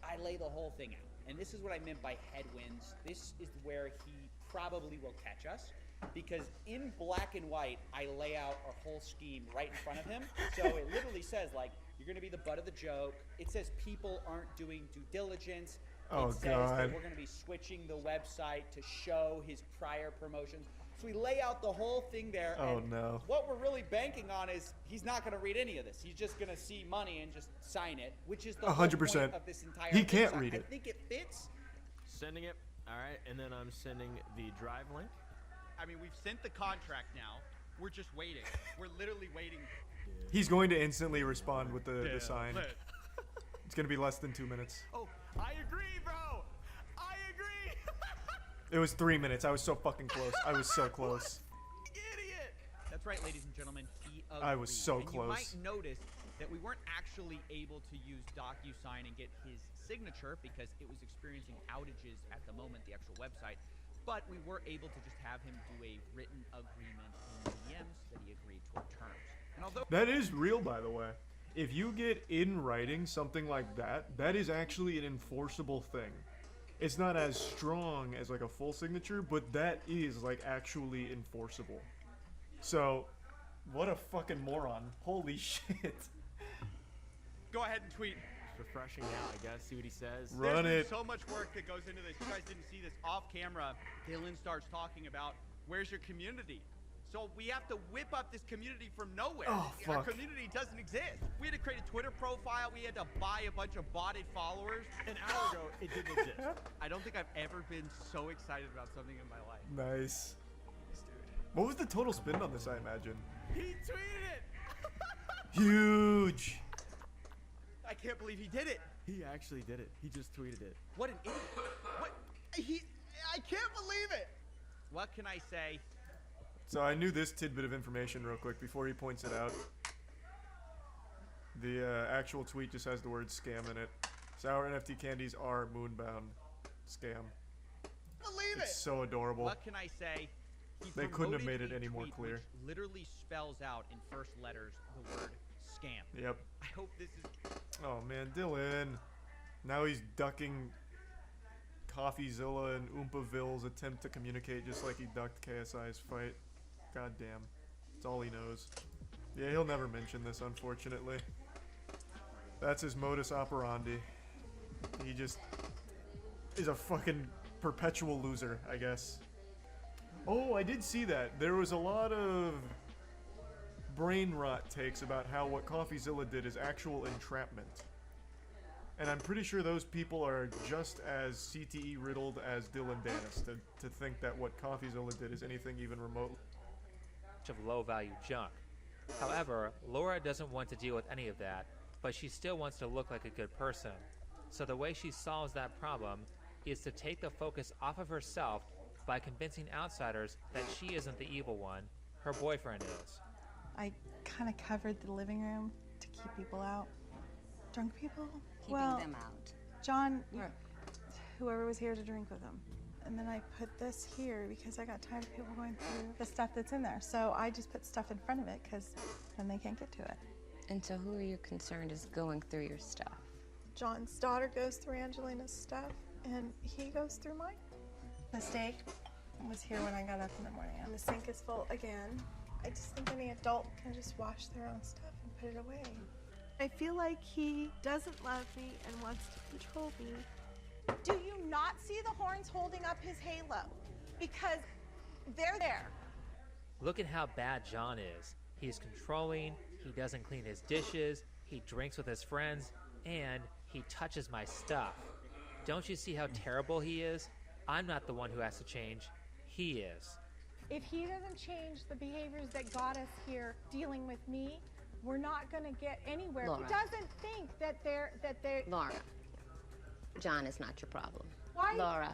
I lay the whole thing out. And this is what I meant by headwinds. This is where he probably will catch us. Because in black and white, I lay out our whole scheme right in front of him. So it literally says, like, you're going to be the butt of the joke. It says people aren't doing due diligence. Oh, it says God. that we're going to be switching the website to show his prior promotions. So we lay out the whole thing there. Oh, and no. what we're really banking on is he's not going to read any of this. He's just going to see money and just sign it, which is the whole 100%. point of this entire He thing. can't So read I it. think it fits. Sending it. All right, and then I'm sending the drive link. I mean, we've sent the contract now. We're just waiting. We're literally waiting. He's going to instantly respond with the Yeah, sign. lit. It's going to be less than 2 minutes. Oh, I agree, bro. I agree. It was 3 minutes. I was so fucking close. I was so close. Idiot. That's right, ladies and gentlemen. He agreed. I was so and close. You might notice that we weren't actually able to use DocuSign and get his signature because it was experiencing outages at the moment, the actual website. But we were able to just have him do a written agreement in DMs that he agreed to our terms. And although That is real, by the way. if you get in writing something like that, that is actually an enforceable thing. It's not as strong as like a full signature, but that is like actually enforceable. So, what a fucking moron. Holy shit. Go ahead and tweet. Refreshing now, I guess. See what he says. Run There's it. been so much work that goes into this. You guys didn't see this off camera. Dylan starts talking about where's your community. So we have to whip up this community from nowhere. Oh, Our fuck. community doesn't exist. We had to create a Twitter profile. We had to buy a bunch of botted followers. An hour ago, it didn't exist. I don't think I've ever been so excited about something in my life. Nice. What was the total spend on this, I imagine? He tweeted it. Huge. I can't believe he did it. He actually did it. He just tweeted it. What an idiot. What? I can't believe it. What can I say? So I knew this tidbit of information real quick before he points it out. The actual tweet just has the word scam in it. Sour NFT candies are moonbound. Scam. Believe It's it. so adorable. What can I say? He They couldn't have promoted made it a any more tweet clear. which literally spells out in first letters the word scam. Yep. I hope this is. Oh man, Dylan. Now he's ducking CoffeeZilla and Oompaville's attempt to communicate just like he ducked KSI's fight. God damn. That's all he knows. Yeah, he'll never mention this, unfortunately. That's his modus operandi. He just is a fucking perpetual loser, I guess. Oh, I did see that. There was a lot of brain rot takes about how what CoffeeZilla did is actual entrapment. And I'm pretty sure those people are just as CTE riddled as Dylan Dennis to think that what CoffeeZilla did is anything even remotely. Of low value junk. However, Laura doesn't want to deal with any of that, but she still wants to look like a good person. So the way she solves that problem is to take the focus off of herself by convincing outsiders that she isn't the evil one, her boyfriend is. I kind of covered the living room to keep people out. Drunk people? Keeping them out. John, whoever was here to drink with them. And then I put this here because I got tired of people going through the stuff that's in there. So I just put stuff in front of it because then they can't get to it. And so who are you concerned is going through your stuff? John's daughter goes through Angelina's stuff, and he goes through mine. The steak was here when I got up in the morning, and the sink is full again. I just think any adult can just wash their own stuff and put it away. I feel like he doesn't love me and wants to control me. Do you not see the horns holding up his halo? Because they're there. Look at how bad John is. He's controlling, he doesn't clean his dishes, he drinks with his friends, and he touches my stuff. Don't you see how terrible he is? I'm not the one who has to change. He is. If he doesn't change the behaviors that got us here dealing with me, we're not going to get anywhere. Laura. He doesn't think that they're Laura, John is not your problem. Why? Laura.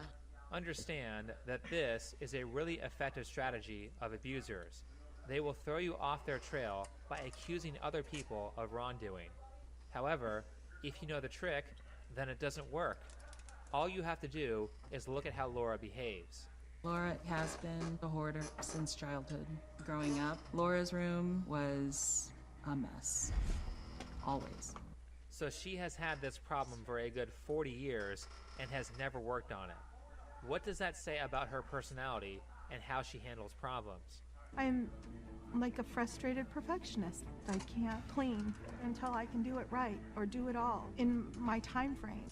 Understand that this is a really effective strategy of abusers. They will throw you off their trail by accusing other people of wrongdoing. However, if you know the trick, then it doesn't work. All you have to do is look at how Laura behaves. Laura has been a hoarder since childhood. Growing up, Laura's room was a mess. Always. So she has had this problem for a good 40 years and has never worked on it. What does that say about her personality and how she handles problems? I'm like a frustrated perfectionist. I can't clean until I can do it right or do it all in my time frame.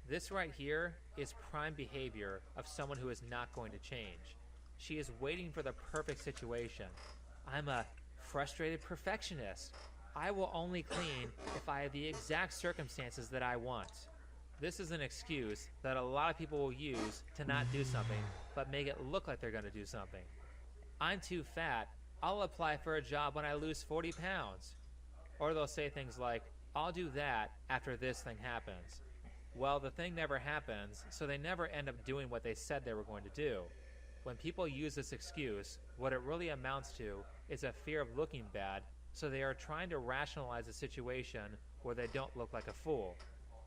This right here is prime behavior of someone who is not going to change. She is waiting for the perfect situation. I'm a frustrated perfectionist. I will only clean if I have the exact circumstances that I want. This is an excuse that a lot of people will use to not do something, but make it look like they're going to do something. I'm too fat. I'll apply for a job when I lose 40 pounds. Or they'll say things like, I'll do that after this thing happens. Well, the thing never happens, so they never end up doing what they said they were going to do. When people use this excuse, what it really amounts to is a fear of looking bad, so they are trying to rationalize a situation where they don't look like a fool.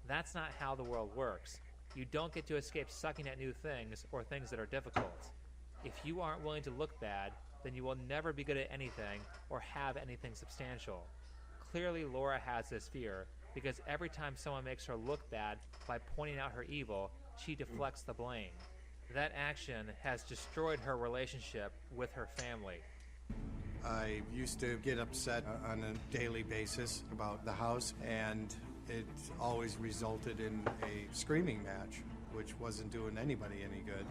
That's not how the world works. You don't get to escape sucking at new things or things that are difficult. If you aren't willing to look bad, then you will never be good at anything or have anything substantial. Clearly, Laura has this fear because every time someone makes her look bad by pointing out her evil, she deflects the blame. That action has destroyed her relationship with her family. I used to get upset on a daily basis about the house, and it always resulted in a screaming match, which wasn't doing anybody any good.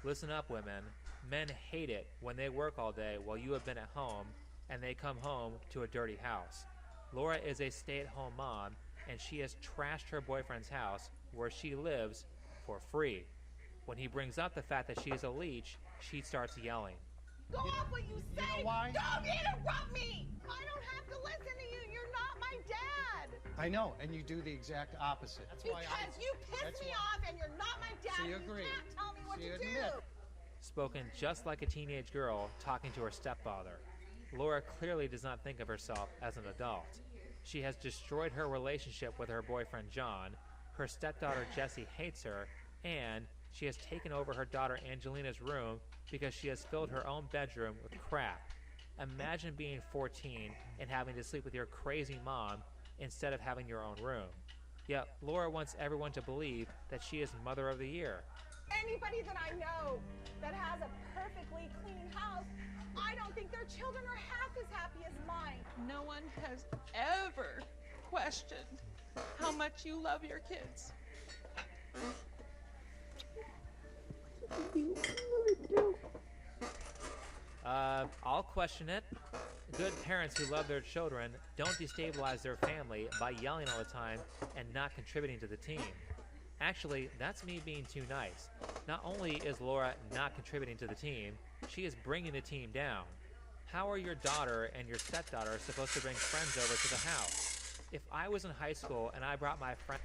Listen up, women. Men hate it when they work all day while you have been at home and they come home to a dirty house. Laura is a stay-at-home mom, and she has trashed her boyfriend's house where she lives for free. When he brings up the fact that she is a leech, she starts yelling. Go off what you say! You know why? Don't interrupt me! I don't have to listen to you. You're not my dad. I know, and you do the exact opposite. Because you piss me off and you're not my dad. So you and agree. You can't tell me what So you to admit. do. Spoken just like a teenage girl talking to her stepfather. Laura clearly does not think of herself as an adult. She has destroyed her relationship with her boyfriend John, her stepdaughter Jessie hates her, and she has taken over her daughter Angelina's room because she has filled her own bedroom with crap. Imagine being 14 and having to sleep with your crazy mom instead of having your own room. Yet Laura wants everyone to believe that she is Mother of the Year. Anybody that I know that has a perfectly clean house, I don't think their children are half as happy as mine. No one has ever questioned how much you love your kids. You really do. I'll question it. Good parents who love their children don't destabilize their family by yelling all the time and not contributing to the team. Actually, that's me being too nice. Not only is Laura not contributing to the team, she is bringing the team down. How are your daughter and your stepdaughter supposed to bring friends over to the house? If I was in high school and I brought my friend...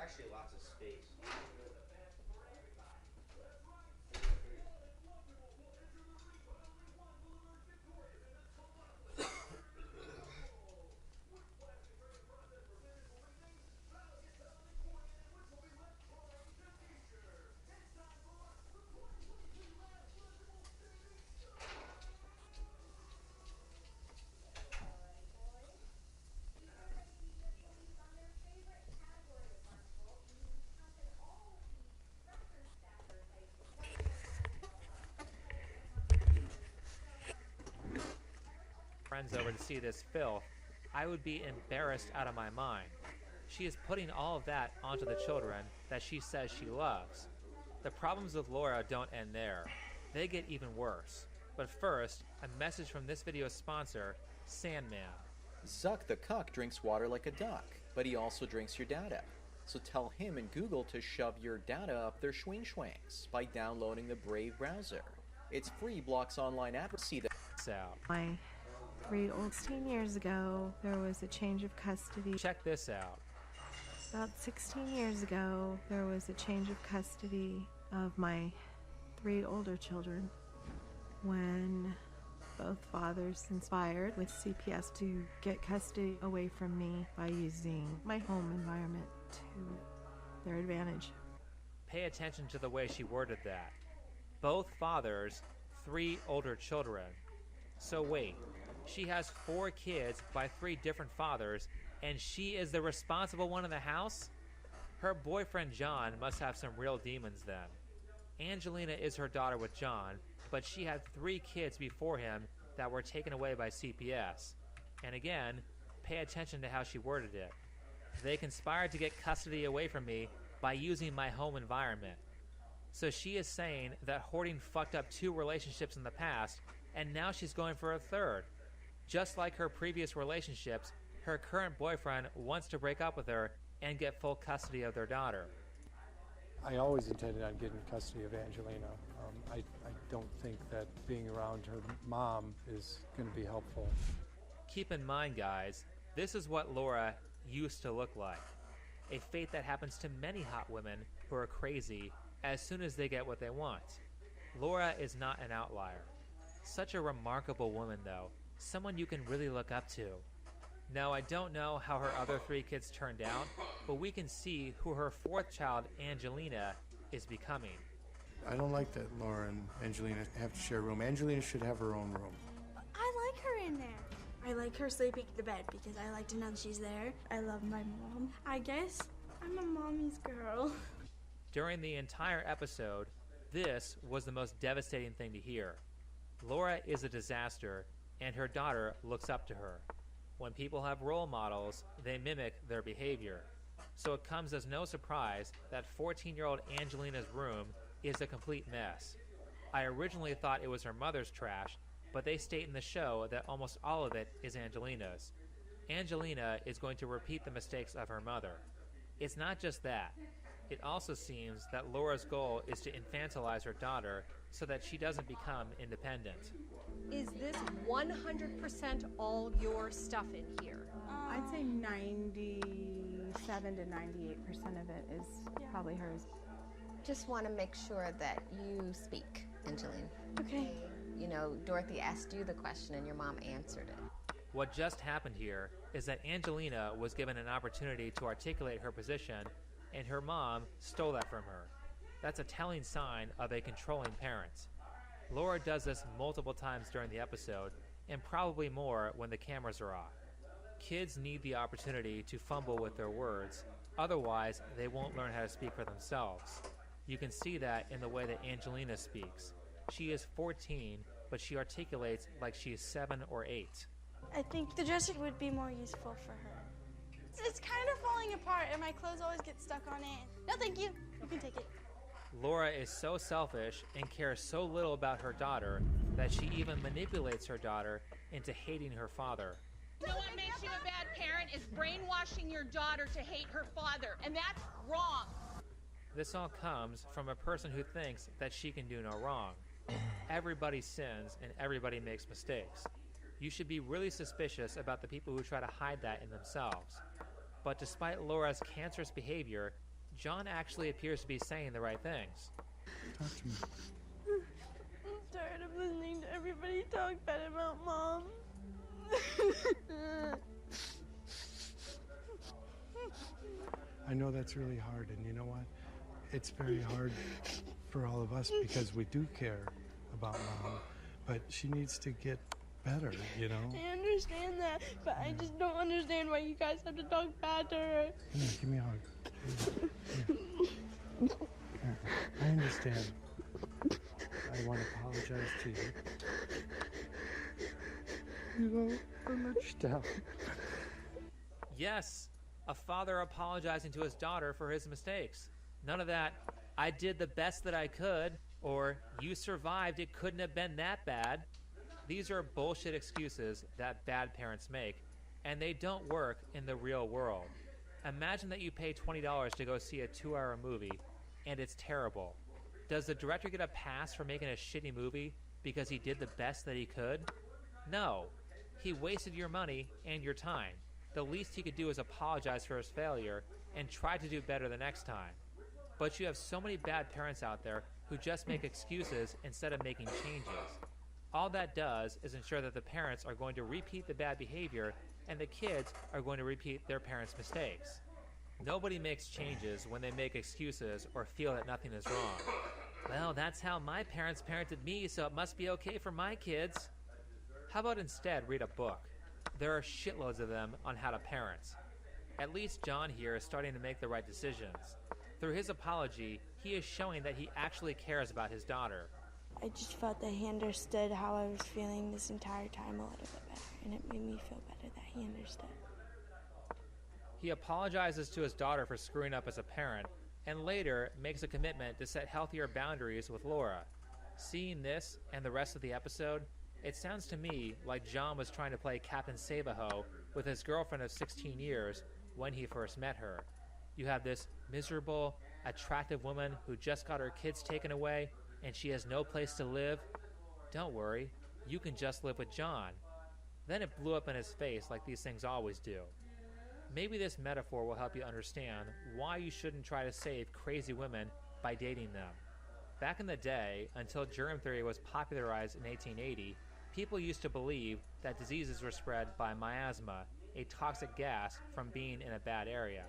Actually, lots of space. friends over to see this filth, I would be embarrassed out of my mind. She is putting all of that onto the children that she says she loves. The problems with Laura don't end there. They get even worse. But first, a message from this video's sponsor, Sandman. Zuck the cuck drinks water like a duck, but he also drinks your data. So tell him and Google to shove your data up their schwing-schwangs by downloading the Brave browser. It's free, blocks online advertising. Out. My 3 old 16 years ago, there was a change of custody. Check this out. About 16 years ago, there was a change of custody of my 3 older children when both fathers conspired with CPS to get custody away from me by using my home environment to their advantage. pay attention to the way she worded that. Both fathers, 3 older children. So wait, she has 4 kids by 3 different fathers, and she is the responsible one in the house? Her boyfriend John must have some real demons then. Angelina is her daughter with John, but she had 3 kids before him that were taken away by CPS. And again, pay attention to how she worded it. They conspired to get custody away from me by using my home environment. So she is saying that hoarding fucked up 2 relationships in the past, and now she's going for a 3rd. Just like her previous relationships, her current boyfriend wants to break up with her and get full custody of their daughter. I always intended on getting custody of Angelina. I don't think that being around her mom is going to be helpful. Keep in mind, guys, this is what Laura used to look like. A fate that happens to many hot women who are crazy as soon as they get what they want. Laura is not an outlier. Such a remarkable woman, though. Someone you can really look up to. Now, I don't know how her other 3 kids turned out, but we can see who her 4th child, Angelina, is becoming. I don't like that Laura and Angelina have to share a room. Angelina should have her own room. I like her in there. I like her sleeping in the bed because I like to know she's there. I love my mom. I guess I'm a mommy's girl. During the entire episode, this was the most devastating thing to hear. Laura is a disaster, and her daughter looks up to her. When people have role models, they mimic their behavior. So it comes as no surprise that 14-year-old Angelina's room is a complete mess. I originally thought it was her mother's trash, but they state in the show that almost all of it is Angelina's. Angelina is going to repeat the mistakes of her mother. It's not just that. It also seems that Laura's goal is to infantilize her daughter so that she doesn't become independent. Is this 100% all your stuff in here? I'd say 97 to 98% of it is probably hers. Just want to make sure that you speak, Angeline. Okay. You know, Dorothy asked you the question and your mom answered it. What just happened here is that Angelina was given an opportunity to articulate her position, and her mom stole that from her. That's a telling sign of a controlling parent. Laura does this multiple times during the episode, and probably more when the cameras are off. Kids need the opportunity to fumble with their words, otherwise they won't learn how to speak for themselves. You can see that in the way that Angelina speaks. She is 14, but she articulates like she is 7 or 8. I think the dresser would be more useful for her. It's kind of falling apart and my clothes always get stuck on it. No, thank you. You can take it. Laura is so selfish and cares so little about her daughter that she even manipulates her daughter into hating her father. You know what makes you a bad parent is brainwashing your daughter to hate her father, and that's wrong. This all comes from a person who thinks that she can do no wrong. Everybody sins and everybody makes mistakes. You should be really suspicious about the people who try to hide that in themselves. But despite Laura's cancerous behavior, John actually appears to be saying the right things. Talk to me. I'm tired of listening to everybody talk bad about Mom. I know that's really hard, and you know what? It's very hard for all of us because we do care about Mom, but she needs to get better, you know? I understand that, but I just don't understand why you guys have to talk bad to her. Come here, give me a hug. Here. I understand. I want to apologize to you. You know, for much stuff. Yes, a father apologizing to his daughter for his mistakes. None of that, I did the best that I could, or you survived, it couldn't have been that bad. These are bullshit excuses that bad parents make, and they don't work in the real world. Imagine that you pay $20 to go see a 2-hour movie, and it's terrible. Does the director get a pass for making a shitty movie because he did the best that he could? No. He wasted your money and your time. The least he could do is apologize for his failure and try to do better the next time. But you have so many bad parents out there who just make excuses instead of making changes. All that does is ensure that the parents are going to repeat the bad behavior and the kids are going to repeat their parents' mistakes. Nobody makes changes when they make excuses or feel that nothing is wrong. Well, that's how my parents parented me, so it must be okay for my kids. How about instead read a book? There are shitloads of them on how to parent. At least John here is starting to make the right decisions. Through his apology, he is showing that he actually cares about his daughter. I just felt that he understood how I was feeling this entire time a little bit better, and it made me feel better that he understood. He apologizes to his daughter for screwing up as a parent, and later makes a commitment to set healthier boundaries with Laura. Seeing this and the rest of the episode, it sounds to me like John was trying to play Captain Save-A-Ho with his girlfriend of 16 years when he first met her. You have this miserable, attractive woman who just got her kids taken away and she has no place to live. Don't worry, you can just live with John. Then it blew up in his face like these things always do. Maybe this metaphor will help you understand why you shouldn't try to save crazy women by dating them. Back in the day, until germ theory was popularized in 1880, people used to believe that diseases were spread by miasma, a toxic gas from being in a bad area.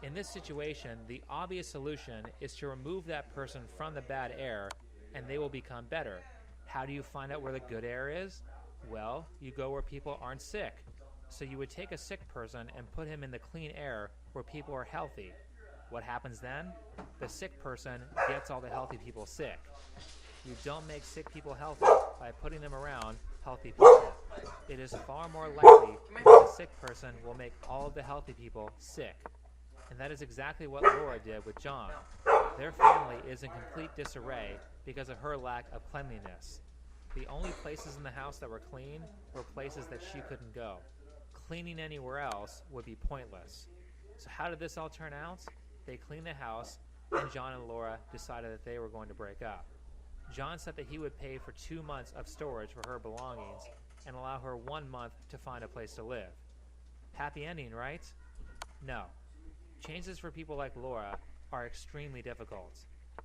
In this situation, the obvious solution is to remove that person from the bad air and they will become better. How do you find out where the good air is? Well, you go where people aren't sick. So you would take a sick person and put him in the clean air where people are healthy. What happens then? The sick person gets all the healthy people sick. You don't make sick people healthy by putting them around healthy people. It is far more likely that the sick person will make all of the healthy people sick. And that is exactly what Laura did with John. Their family is in complete disarray because of her lack of cleanliness. The only places in the house that were clean were places that she couldn't go. Cleaning anywhere else would be pointless. So how did this all turn out? They cleaned the house, and John and Laura decided that they were going to break up. John said that he would pay for 2 months of storage for her belongings and allow her 1 month to find a place to live. Happy ending, right? No. Changes for people like Laura are extremely difficult.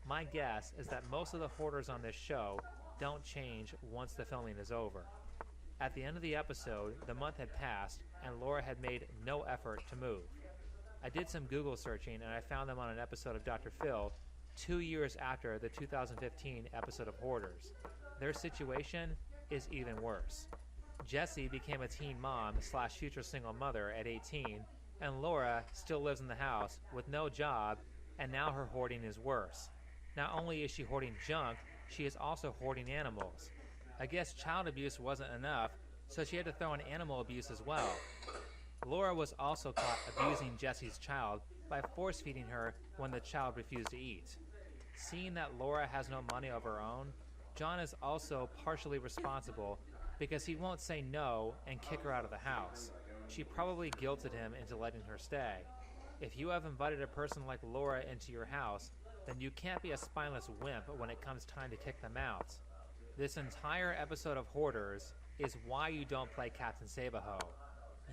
My guess is that most of the hoarders on this show don't change once the filming is over. At the end of the episode, the month had passed and Laura had made no effort to move. I did some Google searching and I found them on an episode of Dr. Phil 2 years after the 2015 episode of Hoarders. Their situation is even worse. Jessie became a teen mom / future single mother at 18, and Laura still lives in the house with no job, and now her hoarding is worse. Not only is she hoarding junk, she is also hoarding animals. I guess child abuse wasn't enough, so she had to throw in animal abuse as well. Laura was also caught abusing Jessie's child by force-feeding her when the child refused to eat. Seeing that Laura has no money of her own, John is also partially responsible because he won't say no and kick her out of the house. She probably guilted him into letting her stay. If you have invited a person like Laura into your house, then you can't be a spineless wimp when it comes time to kick them out. This entire episode of Hoarders is why you don't play Captain Save-A-Ho.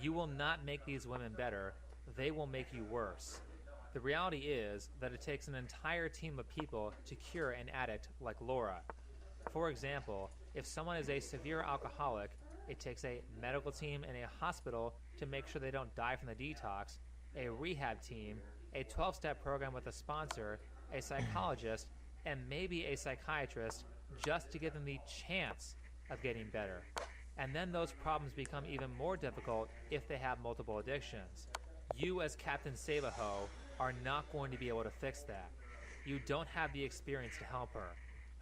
You will not make these women better, they will make you worse. The reality is that it takes an entire team of people to cure an addict like Laura. For example, if someone is a severe alcoholic, it takes a medical team and a hospital to make sure they don't die from the detox, a rehab team, a 12-step program with a sponsor, a psychologist, and maybe a psychiatrist just to give them the chance of getting better. And then those problems become even more difficult if they have multiple addictions. You as Captain Save-A-Ho are not going to be able to fix that. You don't have the experience to help her.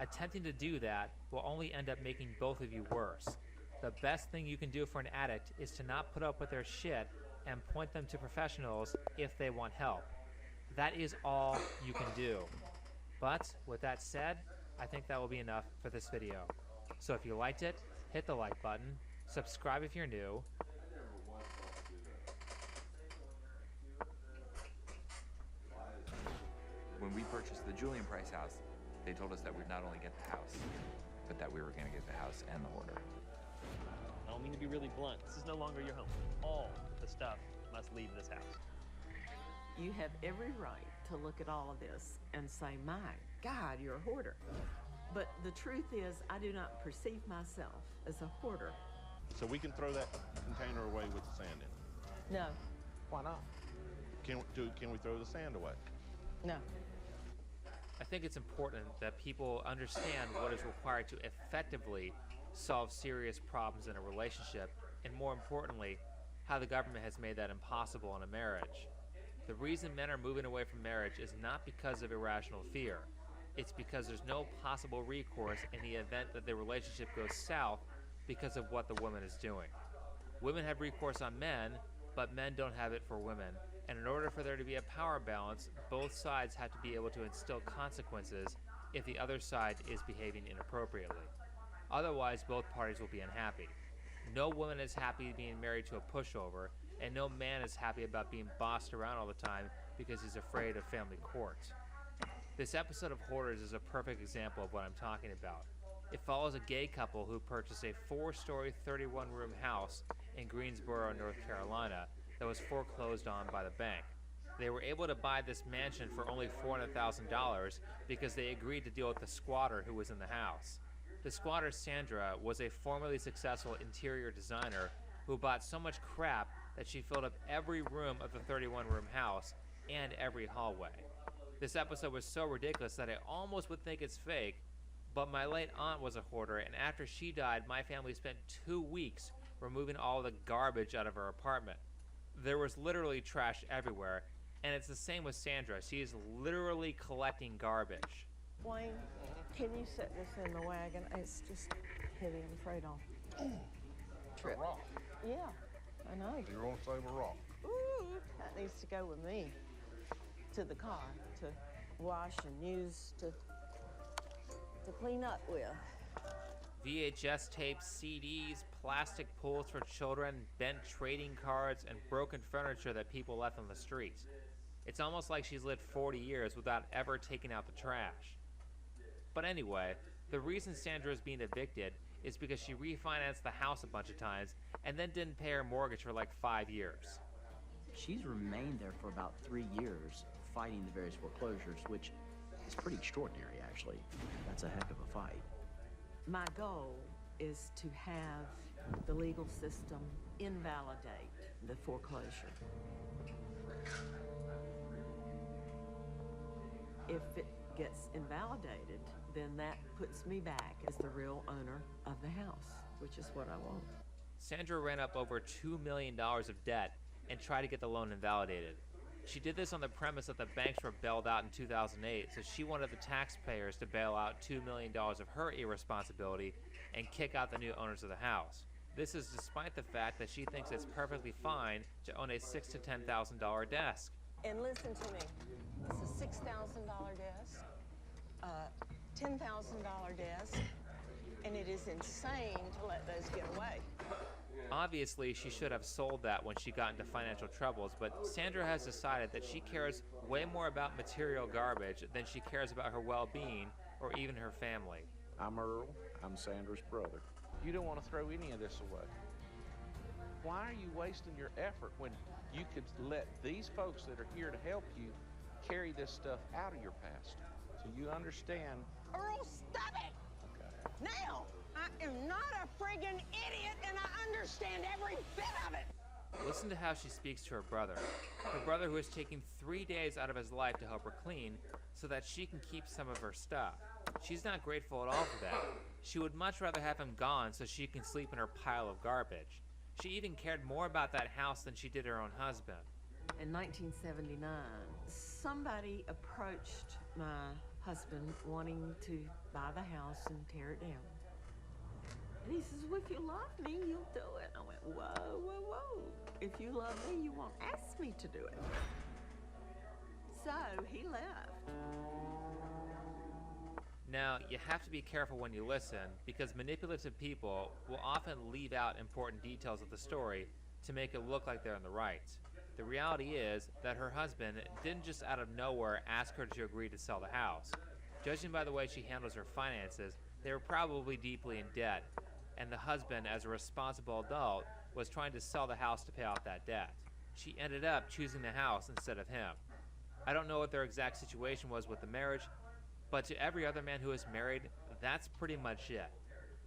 Attempting to do that will only end up making both of you worse. The best thing you can do for an addict is to not put up with their shit and point them to professionals if they want help. That is all you can do. But with that said, I think that will be enough for this video. So if you liked it, hit the like button, subscribe if you're new. When we purchased the Julian Price house, they told us that we'd not only get the house, but that we were going to get the house and the hoarder. I don't mean to be really blunt. This is no longer your home. All the stuff must leave this house. You have every right to look at all of this and say, my God, you're a hoarder. But the truth is, I do not perceive myself as a hoarder. So we can throw that container away with the sand in it? No. Why not? can we throw the sand away? No. I think it's important that people understand what is required to effectively solve serious problems in a relationship, and more importantly, how the government has made that impossible in a marriage. The reason men are moving away from marriage is not because of irrational fear. It's because there's no possible recourse in the event that the relationship goes south because of what the woman is doing. Women have recourse on men, but men don't have it for women. And in order for there to be a power balance, both sides have to be able to instill consequences if the other side is behaving inappropriately. Otherwise, both parties will be unhappy. No woman is happy being married to a pushover, and no man is happy about being bossed around all the time because he's afraid of family court. This episode of Hoarders is a perfect example of what I'm talking about. It follows a gay couple who purchased a 4-story, 31-room house in Greensboro, North Carolina, that was foreclosed on by the bank. They were able to buy this mansion for only $400,000 because they agreed to deal with the squatter who was in the house. The squatter, Sandra, was a formerly successful interior designer who bought so much crap that she filled up every room of the 31-room house and every hallway. This episode was so ridiculous that I almost would think it's fake, but my late aunt was a hoarder, and after she died, my family spent 2 weeks removing all the garbage out of her apartment. There was literally trash everywhere, and it's the same with Sandra. She is literally collecting garbage. Wayne, can you set this in the wagon? It's just heavy, I'm afraid I'll trip. Rock. Yeah, I know. You're gonna save a rock. Ooh, that needs to go with me to the car to wash and use to clean up with. VHS tapes, CDs, plastic pools for children, bent trading cards, and broken furniture that people left on the street. It's almost like she's lived 40 years without ever taking out the trash. But anyway, the reason Sandra is being evicted is because she refinanced the house a bunch of times and then didn't pay her mortgage for like 5 years. She's remained there for about 3 years, fighting the various foreclosures, which is pretty extraordinary, actually. That's a heck of a fight. My goal is to have the legal system invalidate the foreclosure. If it gets invalidated, then that puts me back as the real owner of the house, which is what I want. Sandra ran up over $2 million of debt and tried to get the loan invalidated. She did this on the premise that the banks were bailed out in 2008, so she wanted the taxpayers to bail out $2 million of her irresponsibility and kick out the new owners of the house. This is despite the fact that she thinks it's perfectly fine to own a $6,000 to $10,000 desk. And listen to me. This is a $6,000 desk, $10,000 desk, and it is insane to let those get away. Obviously, she should have sold that when she got into financial troubles, but Sandra has decided that she cares way more about material garbage than she cares about her well-being or even her family. I'm Earl. I'm Sandra's brother. You don't want to throw any of this away. Why are you wasting your effort when you could let these folks that are here to help you carry this stuff out of your past? So you understand. Earl, stop it! Okay. Now! I am not a friggin' idiot, and I understand every bit of it. Listen to how she speaks to her brother who is taking 3 days out of his life to help her clean so that she can keep some of her stuff. She's not grateful at all for that. She would much rather have him gone so she can sleep in her pile of garbage. She even cared more about that house than she did her own husband. In 1979, somebody approached my husband wanting to buy the house and tear it down. And he says, well, if you love me, you'll do it. I went, whoa, whoa, whoa. If you love me, you won't ask me to do it. So he left. Now, you have to be careful when you listen, because manipulative people will often leave out important details of the story to make it look like they're in the right. The reality is that her husband didn't just out of nowhere ask her to agree to sell the house. Judging by the way she handles her finances, they were probably deeply in debt, and the husband, as a responsible adult, was trying to sell the house to pay off that debt. She ended up choosing the house instead of him. I don't know what their exact situation was with the marriage, but to every other man who is married, that's pretty much it.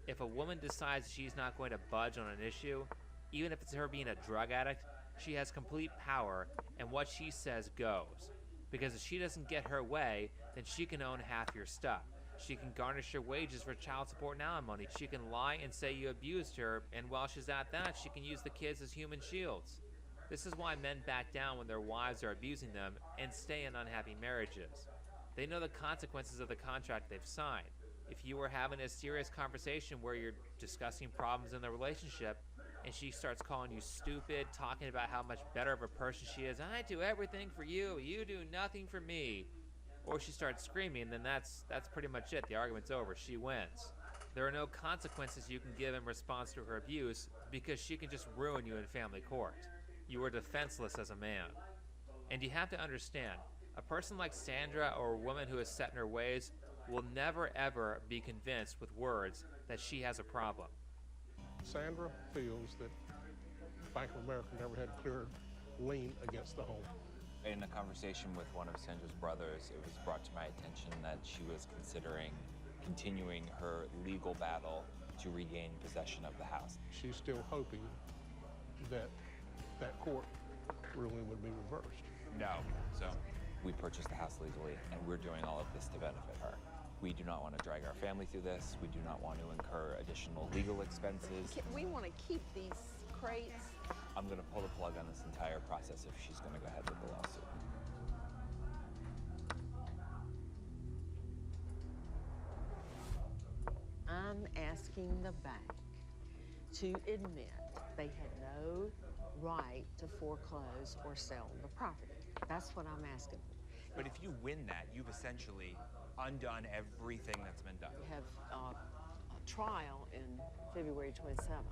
If a woman decides she's not going to budge on an issue, even if it's her being a drug addict, she has complete power, and what she says goes. Because if she doesn't get her way, then she can own half your stuff. She can garnish your wages for child support and alimony. She can lie and say you abused her, and while she's at that, she can use the kids as human shields. This is why men back down when their wives are abusing them and stay in unhappy marriages. They know the consequences of the contract they've signed. If you were having a serious conversation where you're discussing problems in the relationship, and she starts calling you stupid, talking about how much better of a person she is, I do everything for you, you do nothing for me, or she starts screaming, then that's pretty much it. The argument's over. She wins. There are no consequences you can give in response to her abuse because she can just ruin you in family court. You are defenseless as a man. And you have to understand, a person like Sandra or a woman who is set in her ways will never ever be convinced with words that she has a problem. Sandra feels that Bank of America never had a clear lien against the home. In a conversation with one of Sandra's brothers, it was brought to my attention that she was considering continuing her legal battle to regain possession of the house. She's still hoping that that court ruling would be reversed. No. So we purchased the house legally, and we're doing all of this to benefit her. We do not want to drag our family through this. We do not want to incur additional legal expenses. We want to keep these crates. I'm going to pull the plug on this entire process if she's going to go ahead with the lawsuit. I'm asking the bank to admit they had no right to foreclose or sell the property. That's what I'm asking for. But if you win that, you've essentially undone everything that's been done. We have a trial in February 27th,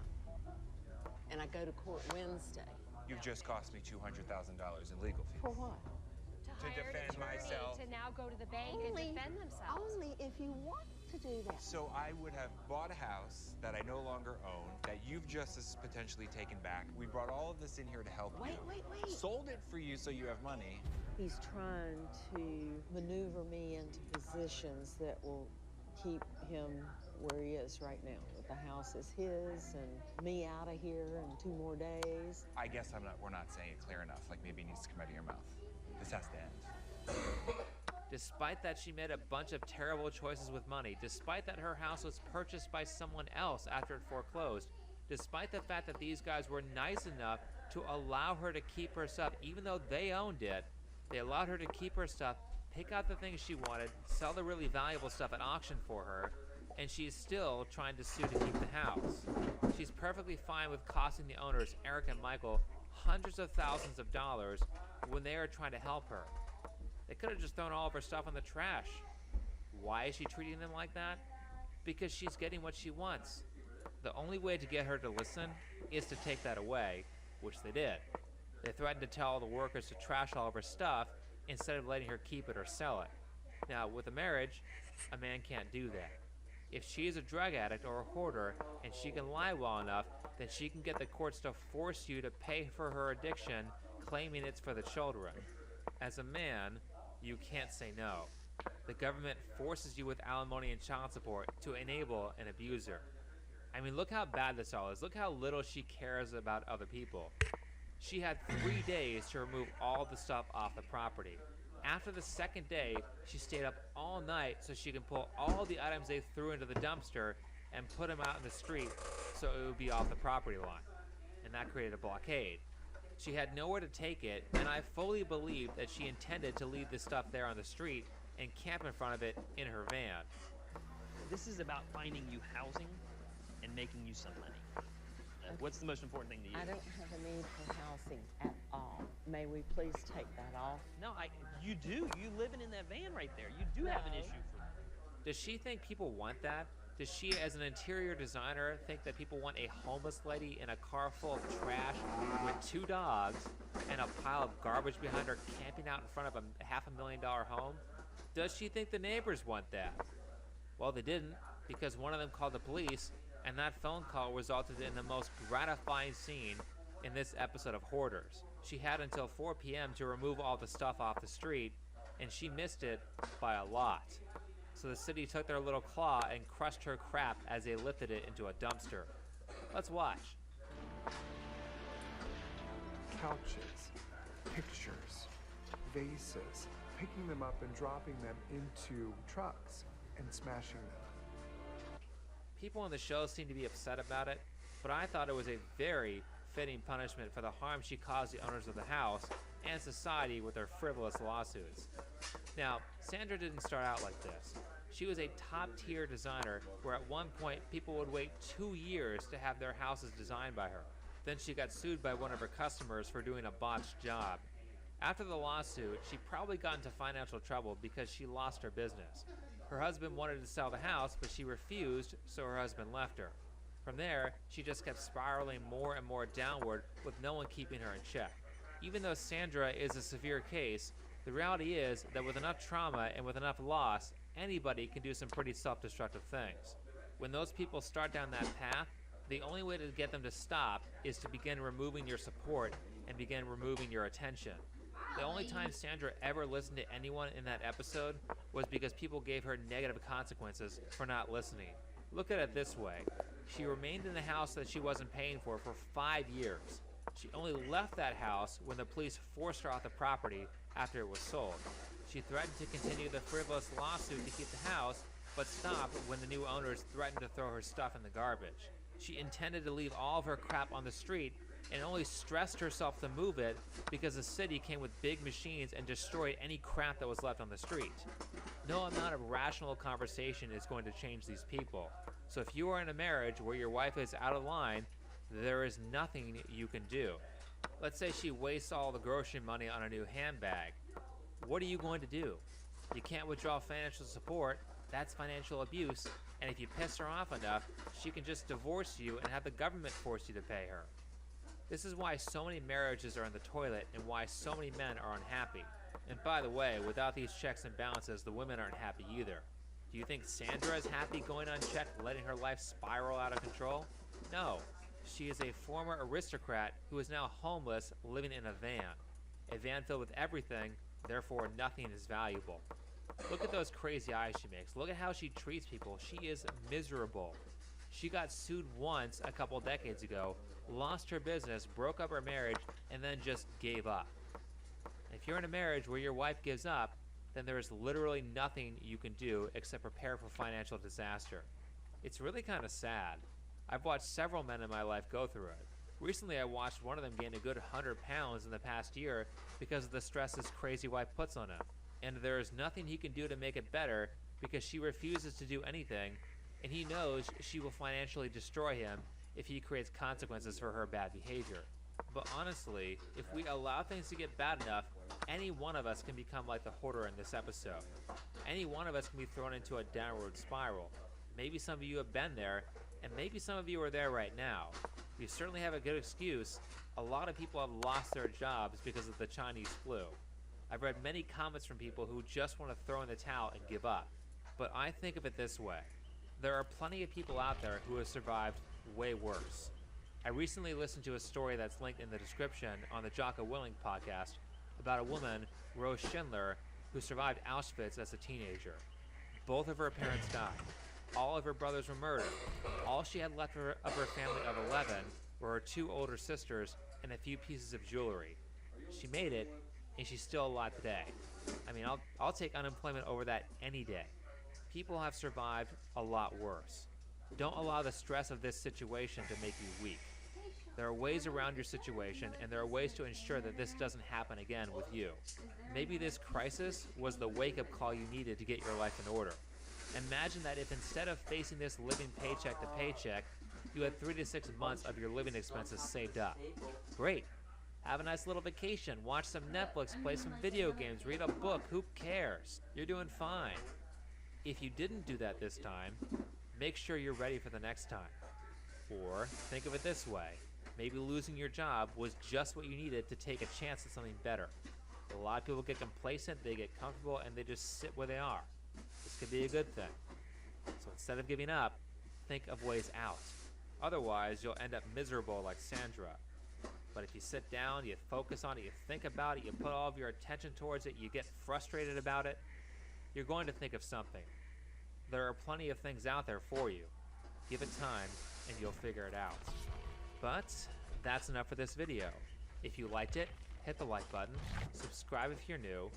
and I go to court Wednesday. You've just cost me $200,000 in legal fees. For what? To defend myself. To now go to the bank and defend themselves. Only if you want to do that. So I would have bought a house that I no longer own, that you've just potentially taken back. We brought all of this in here to help you. Wait. Sold it for you so you have money. He's trying to maneuver me into positions that will keep him where he is right now. The house is his and me out of here in 2 more days. I guess we're not saying it clear enough. Like maybe it needs to come out of your mouth. This has to end. Despite that she made a bunch of terrible choices with money, despite that her house was purchased by someone else after it foreclosed, despite the fact that these guys were nice enough to allow her to keep her stuff, even though they owned it, they allowed her to keep her stuff, pick out the things she wanted, sell the really valuable stuff at auction for her, and she's still trying to sue to keep the house. She's perfectly fine with costing the owners, Eric and Michael, hundreds of thousands of dollars when they are trying to help her. They could have just thrown all of her stuff in the trash. Why is she treating them like that? Because she's getting what she wants. The only way to get her to listen is to take that away, which they did. They threatened to tell all the workers to trash all of her stuff instead of letting her keep it or sell it. Now, with a marriage, a man can't do that. If she is a drug addict or a hoarder and she can lie well enough, then she can get the courts to force you to pay for her addiction, claiming it's for the children. As a man, you can't say no. The government forces you with alimony and child support to enable an abuser. I mean, look how bad this all is. Look how little she cares about other people. She had 3 days to remove all the stuff off the property. After the second day, she stayed up all night so she can pull all the items they threw into the dumpster and put them out in the street so it would be off the property line. And that created a blockade. She had nowhere to take it, and I fully believe that she intended to leave this stuff there on the street and camp in front of it in her van. This is about finding you housing and making you some money. What's the most important thing to you? I don't have a need for housing at all. May we please take that off? No, you do. You living in that van right there. You do have an issue for me. Does she think people want that? Does she, as an interior designer, think that people want a homeless lady in a car full of trash with 2 dogs and a pile of garbage behind her camping out in front of a $500,000 home? Does she think the neighbors want that? Well, they didn't, because one of them called the police, and that phone call resulted in the most gratifying scene in this episode of Hoarders. She had until 4 p.m. to remove all the stuff off the street, and she missed it by a lot. So the city took their little claw and crushed her crap as they lifted it into a dumpster. Let's watch. couches, pictures, vases, picking them up and dropping them into trucks and smashing them. People on the show seem to be upset about it, but I thought it was a very fitting punishment for the harm she caused the owners of the house and society with her frivolous lawsuits. Now, Sandra didn't start out like this. She was a top-tier designer where at one point people would wait 2 years to have their houses designed by her. Then she got sued by one of her customers for doing a botched job. After the lawsuit, she probably got into financial trouble because she lost her business. Her husband wanted to sell the house, but she refused, so her husband left her. From there, she just kept spiraling more and more downward with no one keeping her in check. Even though Sandra is a severe case, the reality is that with enough trauma and with enough loss, anybody can do some pretty self-destructive things. When those people start down that path, the only way to get them to stop is to begin removing your support and begin removing your attention. The only time Sandra ever listened to anyone in that episode was because people gave her negative consequences for not listening. Look at it this way. She remained in the house that she wasn't paying for 5 years. She only left that house when the police forced her off the property after it was sold. She threatened to continue the frivolous lawsuit to keep the house, but stopped when the new owners threatened to throw her stuff in the garbage. She intended to leave all of her crap on the street and only stressed herself to move it because the city came with big machines and destroyed any crap that was left on the street. No amount of rational conversation is going to change these people. So if you are in a marriage where your wife is out of line, there is nothing you can do. Let's say she wastes all the grocery money on a new handbag. What are you going to do? You can't withdraw financial support. That's financial abuse. And if you piss her off enough, she can just divorce you and have the government force you to pay her. This is why so many marriages are in the toilet and why so many men are unhappy. And by the way, without these checks and balances, the women aren't happy either. Do you think Sandra is happy going unchecked, letting her life spiral out of control? No. She is a former aristocrat who is now homeless, living in a van filled with everything, therefore nothing is valuable. Look at those crazy eyes she makes. Look at how she treats people. She is miserable. She got sued once a couple decades ago, lost her business, broke up her marriage, and then just gave up. If you're in a marriage where your wife gives up, then there is literally nothing you can do except prepare for financial disaster. It's really kind of sad. I've watched several men in my life go through it. Recently, I watched one of them gain a good 100 pounds in the past year because of the stress his crazy wife puts on him. And there is nothing he can do to make it better because she refuses to do anything, and he knows she will financially destroy him if he creates consequences for her bad behavior. But honestly, if we allow things to get bad enough, any one of us can become like the hoarder in this episode. Any one of us can be thrown into a downward spiral. Maybe some of you have been there, and maybe some of you are there right now. You certainly have a good excuse. A lot of people have lost their jobs because of the Chinese flu. I've read many comments from people who just want to throw in the towel and give up. But I think of it this way. There are plenty of people out there who have survived way worse. I recently listened to a story that's linked in the description on the Jocko Willing podcast about a woman, Rose Schindler, who survived Auschwitz as a teenager. Both of her parents died. All of her brothers were murdered. All she had left of her family of 11 were her 2 older sisters and a few pieces of jewelry. She made it, and she's still alive today. I mean, I'll take unemployment over that any day. People have survived a lot worse. Don't allow the stress of this situation to make you weak. There are ways around your situation, and there are ways to ensure that this doesn't happen again with you. Maybe this crisis was the wake-up call you needed to get your life in order. Imagine that if instead of facing this living paycheck to paycheck, you had 3 to 6 months of your living expenses saved up. Great. Have a nice little vacation, watch some Netflix, play some video games, read a book, who cares? You're doing fine. If you didn't do that this time, make sure you're ready for the next time. Or think of it this way. Maybe losing your job was just what you needed to take a chance at something better. A lot of people get complacent, they get comfortable, and they just sit where they are. This could be a good thing. So instead of giving up, think of ways out. Otherwise, you'll end up miserable like Sandra. But if you sit down, you focus on it, you think about it, you put all of your attention towards it, you get frustrated about it, you're going to think of something. There are plenty of things out there for you. Give it time, and you'll figure it out. But that's enough for this video. If you liked it, hit the like button, subscribe if you're new.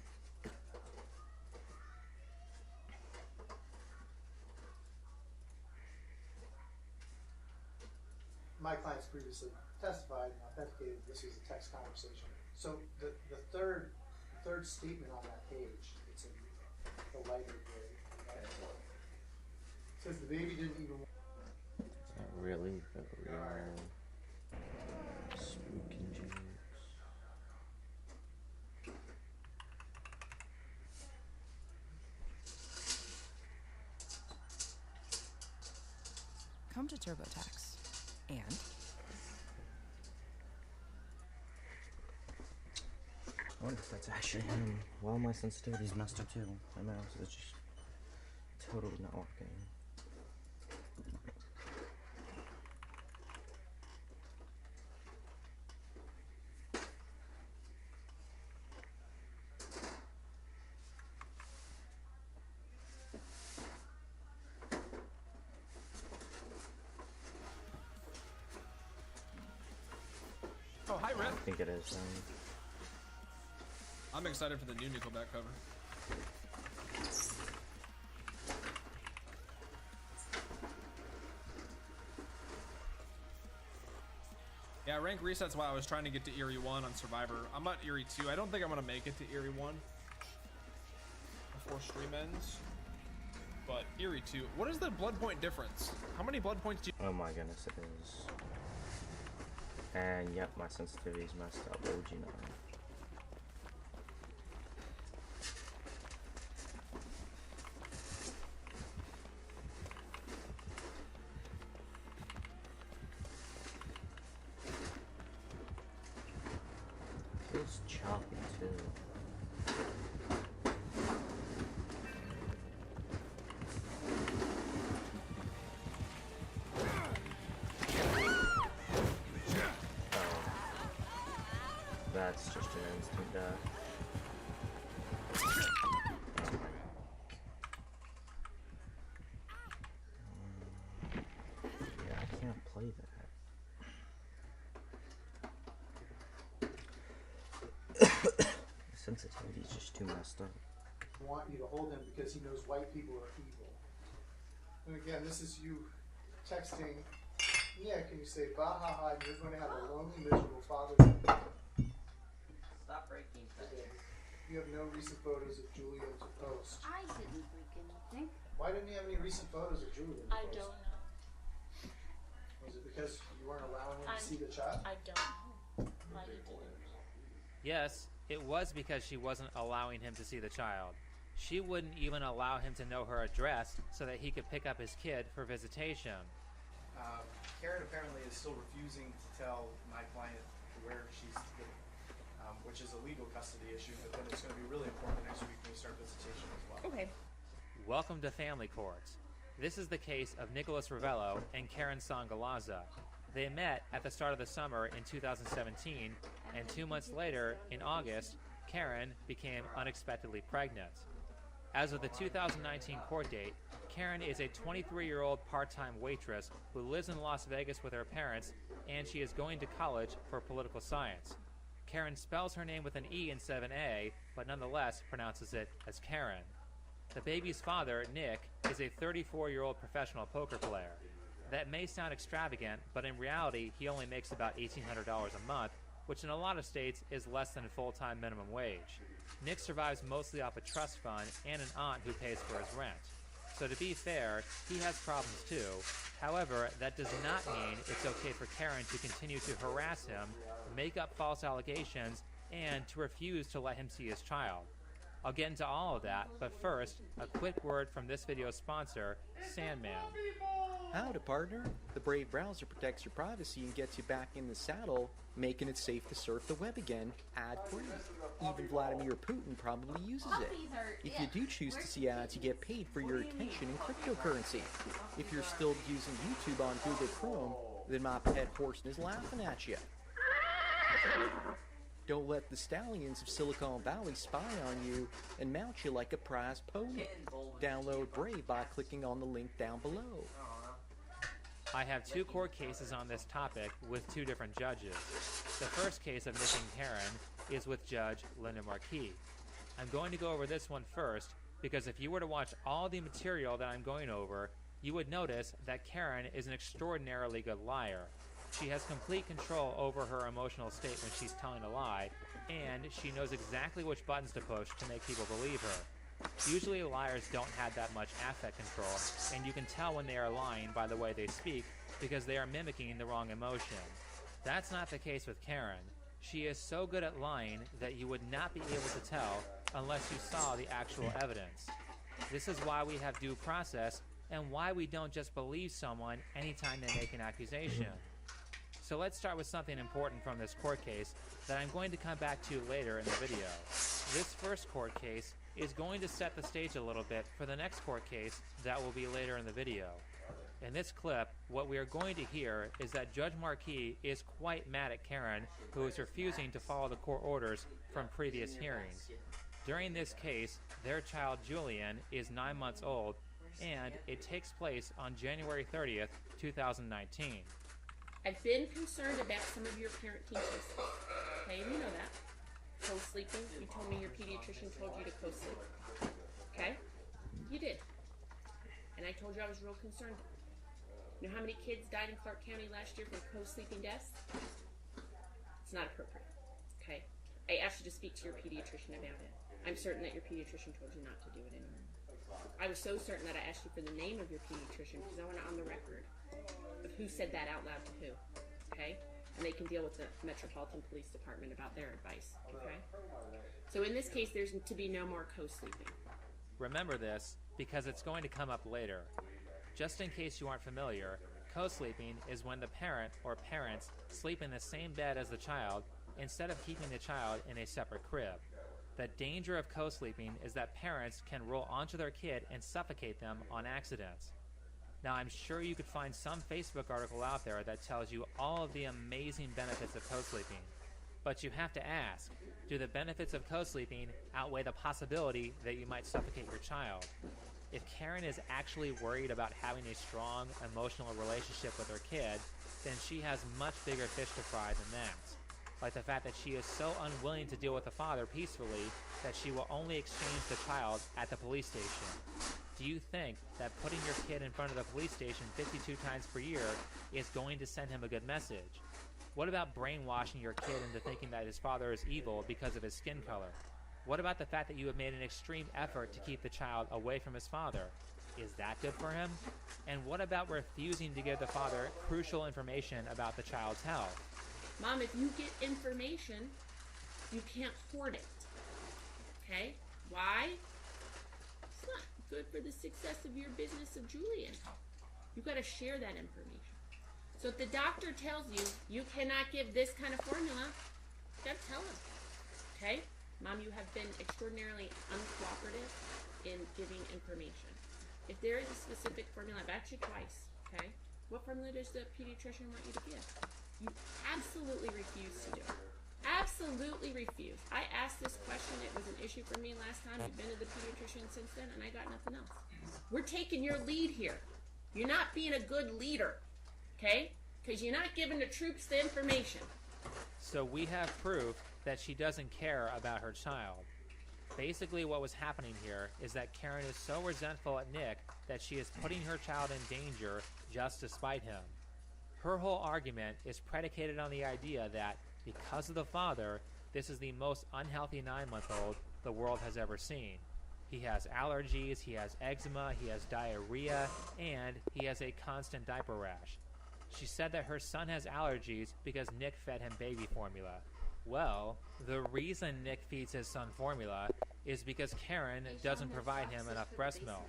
My clients previously testified and authenticated this was a text conversation. So the third statement on that page, it's in the lighter gray, right? Says the baby didn't even. Not really, but we are spooking jokes. Come to TurboTax and I wonder if that's actually him. Well, my sensitivity's messed up too. My mouse is just totally not working. Oh, hi, Rip. I think it is. I'm excited for the new Nickelback cover. Yeah, rank reset's why I was trying to get to Eerie 1 on Survivor. I'm at Eerie 2. I don't think I'm going to make it to Eerie 1 before stream ends. But Eerie 2. What is the blood point difference? How many blood points do you... Oh my goodness, it is. And yep, my sensitivity's messed up. What would you know? Feels choppy too. That's just an instant death. Yeah, I can't play that. Sensitivity is just too messed up. I want you to hold him because he knows white people are evil. And again, this is you texting Nick and you say, bah ha ha, you're going to have a lonely, miserable father. Stop breaking things. You have no recent photos of Julian to post. I didn't break anything. Why didn't you have any recent photos of Julian to I post? don't know. Was it because you weren't allowing him to see the child? I don't know. Why you did it. Yes, it was because she wasn't allowing him to see the child. She wouldn't even allow him to know her address so that he could pick up his kid for visitation. Karen apparently is still refusing to tell my client where she's living, which is a legal custody issue, but then it's going to be really important next week when we start visitation as well. Okay. Welcome to Family Court. This is the case of Nicholas Ravello and Karen Sangalaza. They met at the start of the summer in 2017, and 2 months later, in August, Karen became unexpectedly pregnant. As of the 2019 court date, Karen is a 23-year-old part-time waitress who lives in Las Vegas with her parents, and she is going to college for political science. Karen spells her name with an E instead of an A, but nonetheless pronounces it as Karen. The baby's father, Nick, is a 34-year-old professional poker player. That may sound extravagant, but in reality, he only makes about $1,800 a month, which in a lot of states is less than full-time minimum wage. Nick survives mostly off a trust fund and an aunt who pays for his rent. So to be fair, he has problems too. However, that does not mean it's okay for Karen to continue to harass him, make up false allegations, and to refuse to let him see his child. I'll get into all of that, but first, a quick word from this video's sponsor, Sandman. Howdy, partner. The Brave browser protects your privacy and gets you back in the saddle, making it safe to surf the web again, ad-free. Even Vladimir Putin probably uses it. If you do choose to see ads, you get paid for your attention in cryptocurrency. If you're still using YouTube on Google Chrome, then my pet horse is laughing at you. Don't let the stallions of Silicon Valley spy on you and mount you like a prize pony. Download Brave by clicking on the link down below. I have 2 court cases on this topic with 2 different judges. The first case of missing Karen is with Judge Linda Marquis. I'm going to go over this one first because if you were to watch all the material that I'm going over, you would notice that Karen is an extraordinarily good liar. She has complete control over her emotional state when she's telling a lie, and she knows exactly which buttons to push to make people believe her. Usually liars don't have that much affect control, and you can tell when they are lying by the way they speak because they are mimicking the wrong emotion. That's not the case with Karen. She is so good at lying that you would not be able to tell unless you saw the actual evidence. This is why we have due process and why we don't just believe someone anytime they make an accusation. So let's start with something important from this court case that I'm going to come back to later in the video. This first court case is going to set the stage a little bit for the next court case that will be later in the video. In this clip, what we are going to hear is that Judge Marquis is quite mad at Karen, who is refusing to follow the court orders from previous hearings. During this case, their child Julian is 9 months old, and it takes place on January 30th, 2019. I've been concerned about some of your parenting choices. Okay, we know that. Co-sleeping, you told me your pediatrician told you to co-sleep. Okay? You did. And I told you I was real concerned. You know how many kids died in Clark County last year from co-sleeping deaths? It's not appropriate. Okay? I asked you to speak to your pediatrician about it. I'm certain that your pediatrician told you not to do it anymore. I was so certain that I asked you for the name of your pediatrician because I want it on the record of who said that out loud to who. Okay? And they can deal with the Metropolitan Police Department about their advice. Okay? So in this case, there's to be no more co-sleeping. Remember this because it's going to come up later. Just in case you aren't familiar, co-sleeping is when the parent or parents sleep in the same bed as the child instead of keeping the child in a separate crib. The danger of co-sleeping is that parents can roll onto their kid and suffocate them on accident. Now, I'm sure you could find some Facebook article out there that tells you all of the amazing benefits of co-sleeping. But you have to ask, do the benefits of co-sleeping outweigh the possibility that you might suffocate your child? If Karen is actually worried about having a strong emotional relationship with her kid, then she has much bigger fish to fry than that. Like the fact that she is so unwilling to deal with the father peacefully that she will only exchange the child at the police station. Do you think that putting your kid in front of the police station 52 times per year is going to send him a good message? What about brainwashing your kid into thinking that his father is evil because of his skin color? What about the fact that you have made an extreme effort to keep the child away from his father? Is that good for him? And what about refusing to give the father crucial information about the child's health? Mom, if you get information, you can't hoard it. Okay? Why? It's not good for the success of your business of Julian. You've got to share that information. So if the doctor tells you you cannot give this kind of formula, you got to tell him. Okay? Mom, you have been extraordinarily uncooperative in giving information. If there is a specific formula, I've asked you twice, okay? What formula does the pediatrician want you to give? You absolutely refuse to do it. Absolutely refuse. I asked this question. It was an issue for me last time. I've been to the pediatrician since then, and I got nothing else. We're taking your lead here. You're not being a good leader, okay? Because you're not giving the troops the information. So we have proof that she doesn't care about her child. Basically what was happening here is that Karen is so resentful at Nick that she is putting her child in danger just to spite him. Her whole argument is predicated on the idea that, because of the father, this is the most unhealthy 9-month-old the world has ever seen. He has allergies, he has eczema, he has diarrhea, and he has a constant diaper rash. She said that her son has allergies because Nick fed him baby formula. Well, the reason Nick feeds his son formula is because Karen doesn't provide him enough breast milk.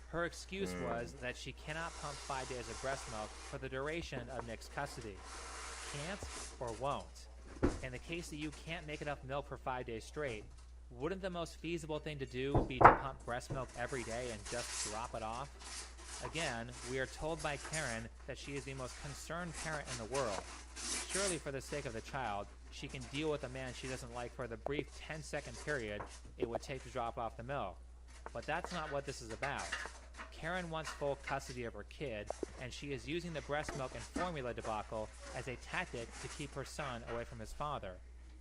Her excuse was that she cannot pump 5 days of breast milk for the duration of Nick's custody. Can't or won't. In the case that you can't make enough milk for 5 days straight, wouldn't the most feasible thing to do be to pump breast milk every day and just drop it off? Again, we are told by Karen that she is the most concerned parent in the world. Surely for the sake of the child, she can deal with a man she doesn't like for the brief 10-second period it would take to drop off the milk. But that's not what this is about. Karen wants full custody of her kid, and she is using the breast milk and formula debacle as a tactic to keep her son away from his father.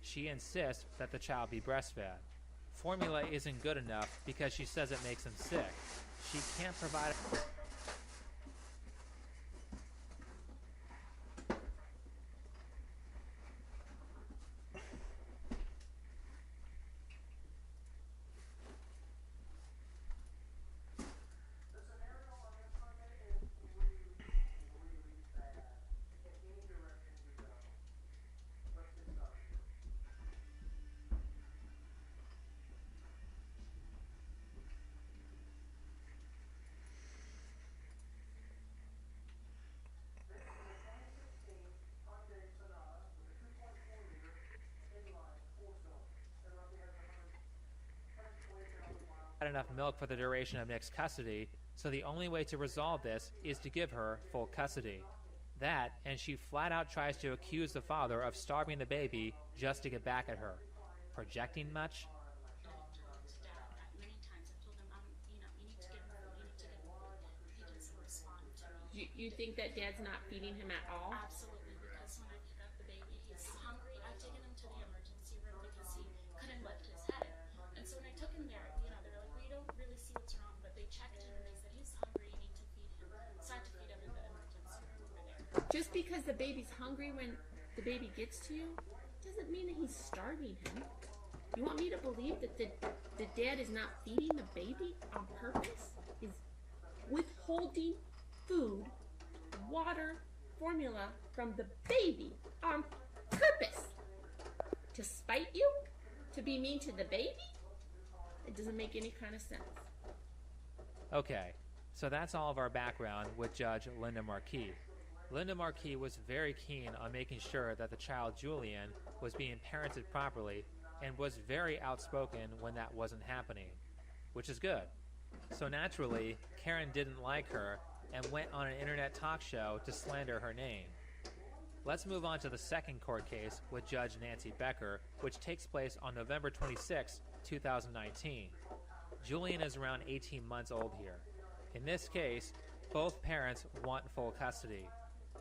She insists that the child be breastfed. Formula isn't good enough because she says it makes him sick. She can't provide... enough milk for the duration of Nick's custody, so the only way to resolve this is to give her full custody. That, and she flat out tries to accuse the father of starving the baby just to get back at her. Projecting much? You think that dad's not feeding him at all? Absolutely, because when I pick up the baby, he's hungry. I've taken him to the emergency room because he couldn't lift his head. And so when I took him there, they're like, we don't really see what's wrong, but they checked him and they said he's hungry, you need to feed him. So I had to feed him in the emergency room over there. Just because the baby's hungry when the baby gets to you, doesn't mean that he's starving him. You want me to believe that the dad is not feeding the baby on purpose? Is withholding food, water, formula from the baby on purpose? To spite you? To be mean to the baby? It doesn't make any kind of sense. Okay, so that's all of our background with Judge Linda Marquis. Linda Marquis was very keen on making sure that the child Julian was being parented properly and was very outspoken when that wasn't happening, which is good. So naturally, Karen didn't like her and went on an internet talk show to slander her name. Let's move on to the second court case with Judge Nancy Becker, which takes place on November 26, 2019. Julian is around 18 months old here. In this case, both parents want full custody.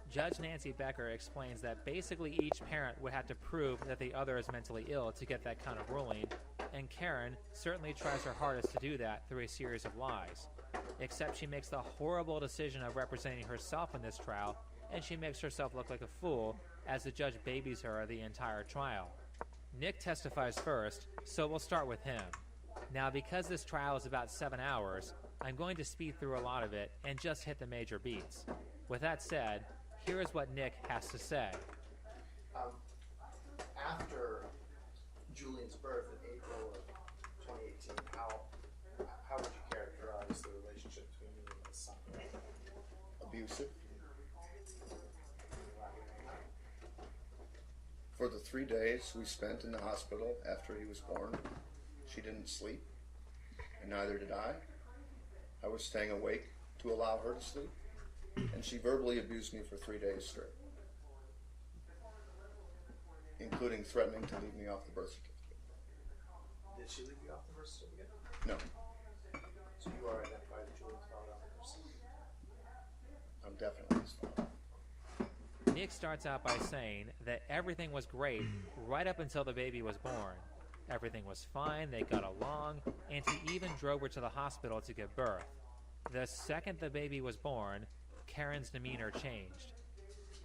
Judge Nancy Becker explains that basically each parent would have to prove that the other is mentally ill to get that kind of ruling, and Karen certainly tries her hardest to do that through a series of lies. Except she makes the horrible decision of representing herself in this trial, and she makes herself look like a fool as the judge babies her the entire trial. Nick testifies first, so we'll start with him. Now, because this trial is about 7 hours, I'm going to speed through a lot of it and just hit the major beats. With that said, here is what Nick has to say. After Julian's birth in April of 2018, how would you characterize the relationship between you and his son? Abusive. For the 3 days we spent in the hospital after he was born, she didn't sleep, and neither did I. I was staying awake to allow her to sleep, and she verbally abused me for 3 days straight, including threatening to leave me off the birth certificate. Did she leave you off the birth certificate? No. So you are identified as Julian's father 100%? I'm definitely his father. Nick starts out by saying that everything was great right up until the baby was born. Everything was fine, they got along, and he even drove her to the hospital to give birth. The second the baby was born, Karen's demeanor changed.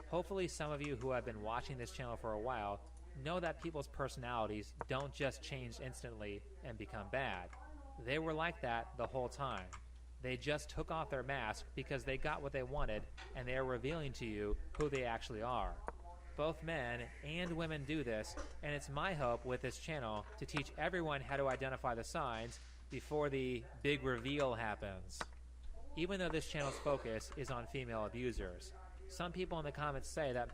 Hopefully some of you who have been watching this channel for a while know that people's personalities don't just change instantly and become bad. They were like that the whole time. They just took off their mask because they got what they wanted, and they are revealing to you who they actually are. Both men and women do this, and it's my hope with this channel to teach everyone how to identify the signs before the big reveal happens. Even though this channel's focus is on female abusers, some people in the comments say that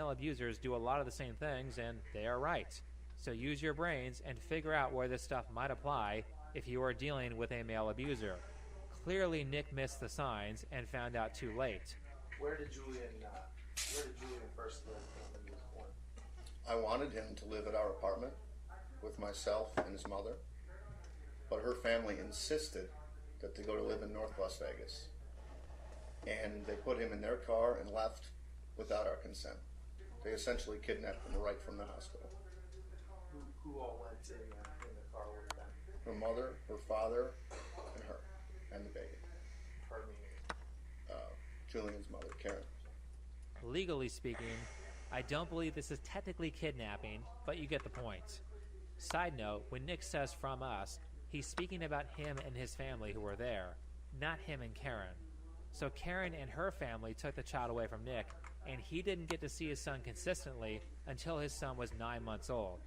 male abusers do a lot of the same things, and they are right. So use your brains and figure out where this stuff might apply if you are dealing with a male abuser. Clearly, Nick missed the signs and found out too late. Where did Julian first live when he was born? I wanted him to live at our apartment with myself and his mother, but her family insisted that they go to live in North Las Vegas. And they put him in their car and left without our consent. They essentially kidnapped him right from the hospital. Who all went in the car with them? Her mother, her father, and her, and the baby. Pardon me? Julian's mother, Karen. Legally speaking, I don't believe this is technically kidnapping, but you get the point. Side note, when Nick says from us, he's speaking about him and his family who were there, not him and Karen. So Karen and her family took the child away from Nick, and he didn't get to see his son consistently until his son was 9 months old.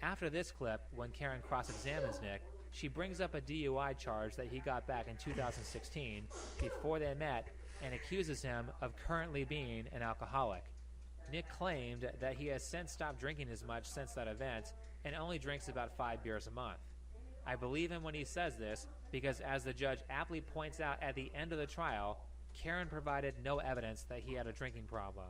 After this clip, when Karen cross-examines Nick, she brings up a DUI charge that he got back in 2016 before they met and accuses him of currently being an alcoholic. Nick claimed that he has since stopped drinking as much since that event and only drinks about 5 beers a month. I believe him when he says this because, as the judge aptly points out at the end of the trial, Karen provided no evidence that he had a drinking problem.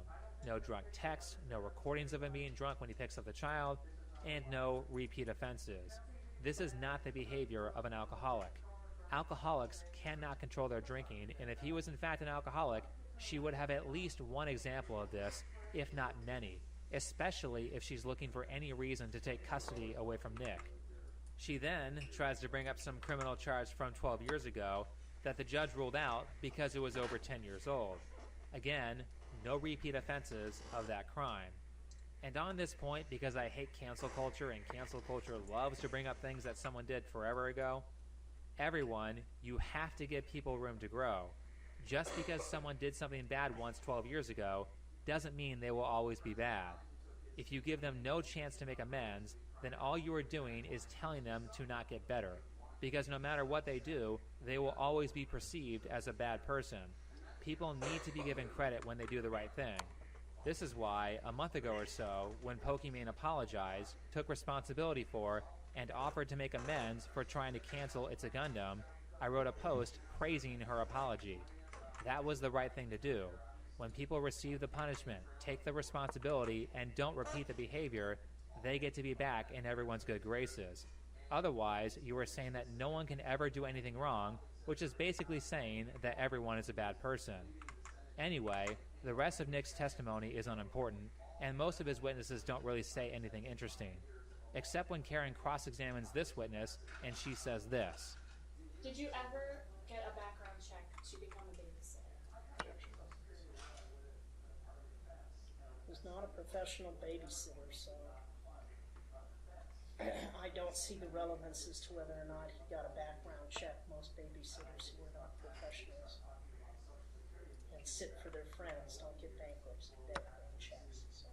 No drunk texts, no recordings of him being drunk when he picks up the child, and no repeat offenses. This is not the behavior of an alcoholic. Alcoholics cannot control their drinking, and if he was in fact an alcoholic, she would have at least one example of this, if not many, especially if she's looking for any reason to take custody away from Nick. She then tries to bring up some criminal charge from 12 years ago that the judge ruled out because it was over 10 years old. Again, no repeat offenses of that crime. And on this point, because I hate cancel culture and cancel culture loves to bring up things that someone did forever ago, everyone, you have to give people room to grow. Just because someone did something bad once 12 years ago doesn't mean they will always be bad. If you give them no chance to make amends, then all you are doing is telling them to not get better. Because no matter what they do, they will always be perceived as a bad person. People need to be given credit when they do the right thing. This is why, a month ago or so, when Pokimane apologized, took responsibility for, and offered to make amends for trying to cancel It's a Gundam, I wrote a post praising her apology. That was the right thing to do. When people receive the punishment, take the responsibility, and don't repeat the behavior, they get to be back in everyone's good graces. Otherwise, you are saying that no one can ever do anything wrong, which is basically saying that everyone is a bad person. Anyway, the rest of Nick's testimony is unimportant, and most of his witnesses don't really say anything interesting, except when Karen cross-examines this witness and she says this. Did you ever get a background check to become a babysitter? Was not a professional babysitter, so I don't see the relevance as to whether or not he got a background check. Most babysitters who are not professionals and sit for their friends don't get bankruptcy background checks. So.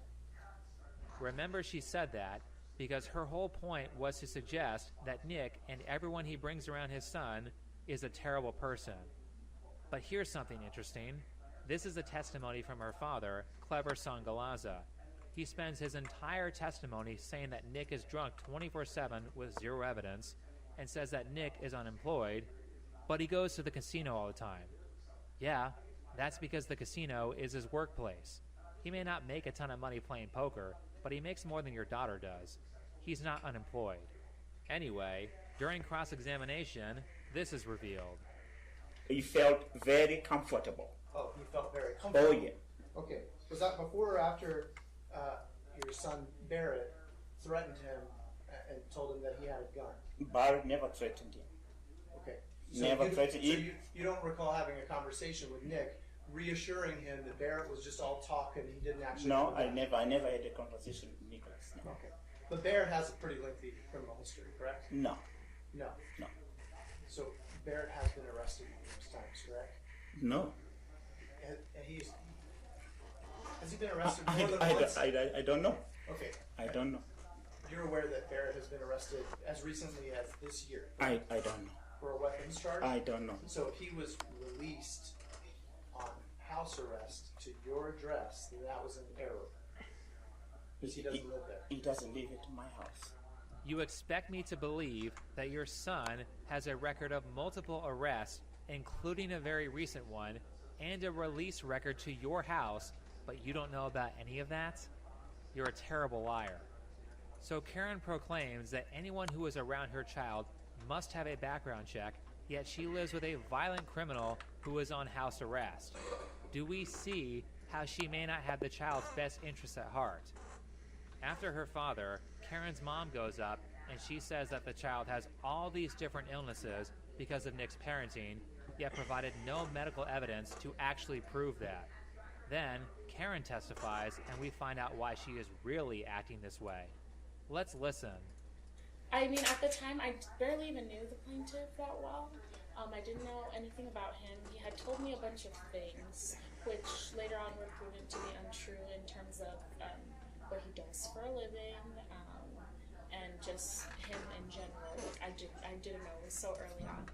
Remember, she said that because her whole point was to suggest that Nick and everyone he brings around his son is a terrible person. But here's something interesting. This is a testimony from her father, Clever Sangalaza. He spends his entire testimony saying that Nick is drunk 24/7 with zero evidence and says that Nick is unemployed, but he goes to the casino all the time. Yeah, that's because the casino is his workplace. He may not make a ton of money playing poker, but he makes more than your daughter does. He's not unemployed. Anyway, during cross-examination, this is revealed. He felt very comfortable. Oh, he felt very comfortable. Oh, yeah. Okay. Was that before or after your son Barrett threatened him and told him that he had a gun? Barrett never threatened him. Okay. Never threatened him. So you don't recall having a conversation with Nick, reassuring him that Barrett was just all talk and he didn't actually. No, I never had a conversation with Nicholas. No. Okay. But Barrett has a pretty lengthy criminal history, correct? No. No. No. So Barrett has been arrested numerous times, correct? No. And has he been arrested more than once? I don't know. Okay. I don't know. You're aware that Barrett has been arrested as recently as this year? I don't know. For a weapons charge? I don't know. So if he was released on house arrest to your address, then that was an error. He doesn't live there. He doesn't live at my house. You expect me to believe that your son has a record of multiple arrests, including a very recent one, and a release record to your house, but you don't know about any of that? You're a terrible liar. So Karen proclaims that anyone who is around her child must have a background check, yet she lives with a violent criminal who is on house arrest. Do we see how she may not have the child's best interests at heart? After her father, Karen's mom goes up and she says that the child has all these different illnesses because of Nick's parenting, yet provided no medical evidence to actually prove that. Then, Karen testifies and we find out why she is really acting this way. Let's listen. I mean, at the time, I barely even knew the plaintiff that well. I didn't know anything about him. He had told me a bunch of things, which later on were proven to be untrue in terms of what he does for a living, and just him in general. Like, I didn't know. It was so early on.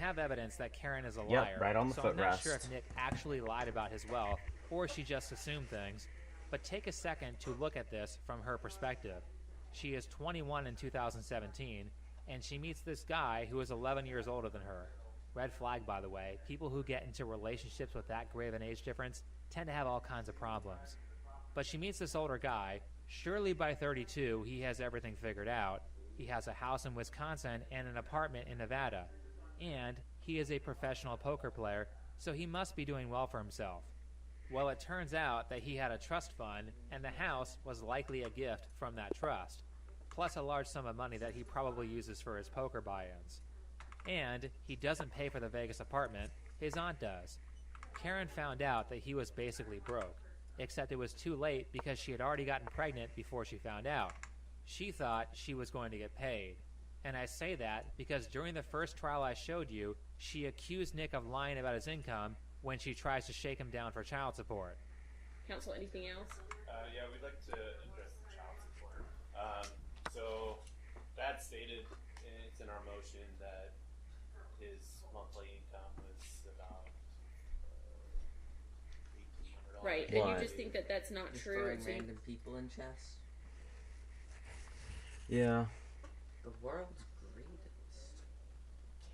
have evidence that Karen is a Yep, liar. right on the so I'm not sure footrest. if Nick actually lied about his wealth or she just assumed things. But take a second to look at this from her perspective. She is 21 in 2017, and she meets this guy who is 11 years older than her. Red flag, by the way. People who get into relationships with that grave an age difference tend to have all kinds of problems. But she meets this older guy. Surely by 32, he has everything figured out. He has a house in Wisconsin and an apartment in Nevada. And he is a professional poker player, so he must be doing well for himself. Well, it turns out that he had a trust fund, and the house was likely a gift from that trust, plus a large sum of money that he probably uses for his poker buy-ins. And he doesn't pay for the Vegas apartment, his aunt does. Karen found out that he was basically broke, except it was too late because she had already gotten pregnant before she found out. She thought she was going to get paid. And I say that because during the first trial I showed you, she accused Nick of lying about his income when she tries to shake him down for child support. Counsel, anything else? Yeah, we'd like to address the child support. So, Dad stated, it's in our motion, that his monthly income was about $1,800. Right, and you just think that that's not true. Destroying random people in chess. Yeah. The world's greatest.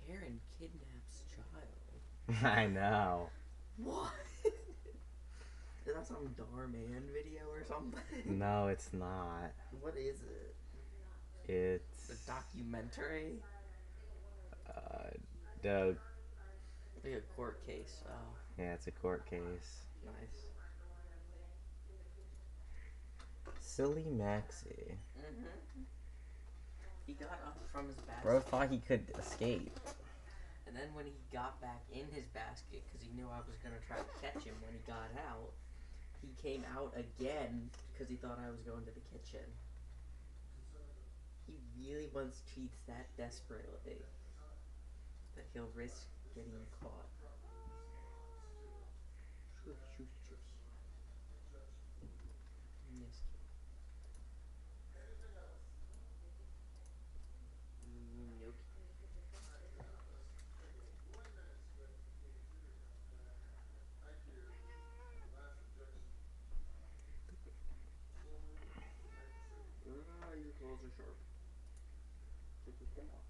Karen kidnaps child. I know. What? Is that some Darman video or something? No, it's not. What is it? It's A documentary? the Like a court case. Oh, yeah, it's a court case. nice. Silly Maxie. He got up from his basket. Bro thought he could escape. And then when he got back in his basket, because he knew I was going to try to catch him when he got out, he came out again because he thought I was going to the kitchen. He really wants cheats that desperately that he'll risk getting caught. Shush, shush, shush. Yes. Nope. Your claws are sharp. Take your thumb off.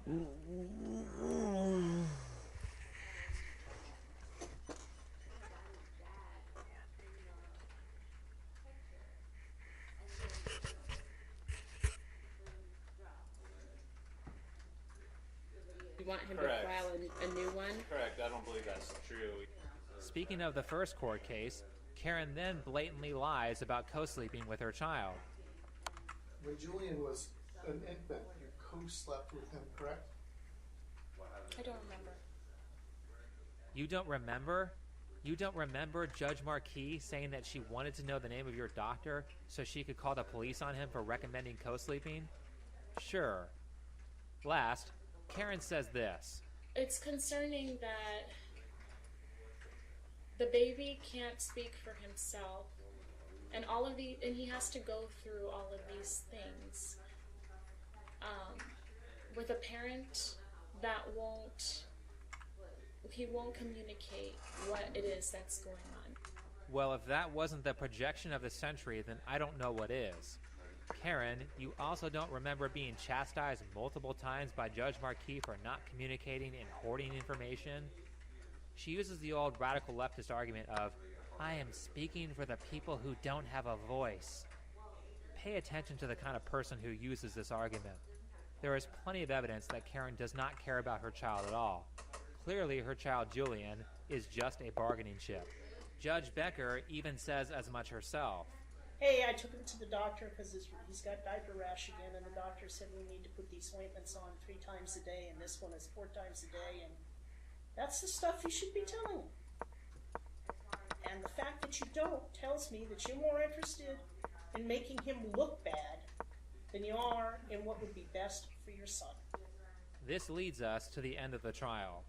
You want him Correct. to file a new one? Correct. I don't believe that's true. Speaking of the first court case, Karen then blatantly lies about co-sleeping with her child. When Julian was an infant, you co-slept with him, correct? I don't remember. You don't remember? You don't remember Judge Marquis saying that she wanted to know the name of your doctor so she could call the police on him for recommending co-sleeping? Sure. Last, Karen says this. It's concerning that the baby can't speak for himself, and and he has to go through all of these things with a parent that he won't communicate what it is that's going on. Well, if that wasn't the projection of the century, then I don't know what is. Karen, you also don't remember being chastised multiple times by Judge Marquis for not communicating and hoarding information? She uses the old radical leftist argument of, I am speaking for the people who don't have a voice. Pay attention to the kind of person who uses this argument. There is plenty of evidence that Karen does not care about her child at all. Clearly, her child Julian is just a bargaining chip. Judge Becker even says as much herself. Hey, I took him to the doctor because he's got diaper rash again, and the doctor said we need to put these ointments on 3 times a day, and this one is 4 times a day, and that's the stuff you should be telling him. And the fact that you don't tells me that you're more interested in making him look bad than you are in what would be best for your son. This leads us to the end of the trial.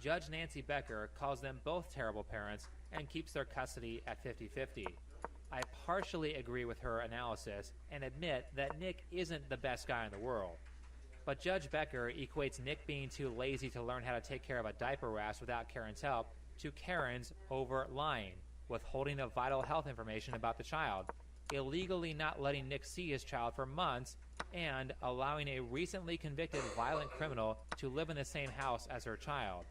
Judge Nancy Becker calls them both terrible parents and keeps their custody at 50-50. I partially agree with her analysis and admit that Nick isn't the best guy in the world. But Judge Becker equates Nick being too lazy to learn how to take care of a diaper rash without Karen's help to Karen's overt lying, withholding of vital health information about the child, illegally not letting Nick see his child for months, and allowing a recently convicted violent criminal to live in the same house as her child.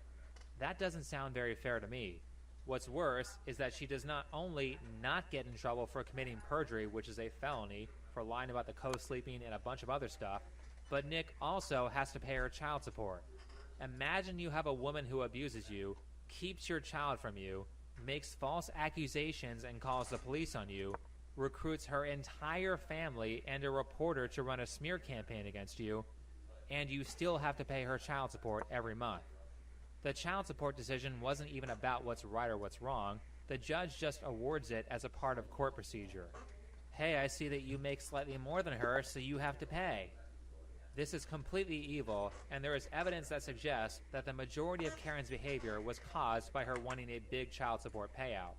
That doesn't sound very fair to me. What's worse is that she does not only not get in trouble for committing perjury, which is a felony, for lying about the co-sleeping and a bunch of other stuff, but Nick also has to pay her child support. Imagine you have a woman who abuses you, keeps your child from you, makes false accusations and calls the police on you, recruits her entire family and a reporter to run a smear campaign against you, and you still have to pay her child support every month. The child support decision wasn't even about what's right or what's wrong. The judge just awards it as a part of court procedure. Hey, I see that you make slightly more than her, so you have to pay. This is completely evil, and there is evidence that suggests that the majority of Karen's behavior was caused by her wanting a big child support payout.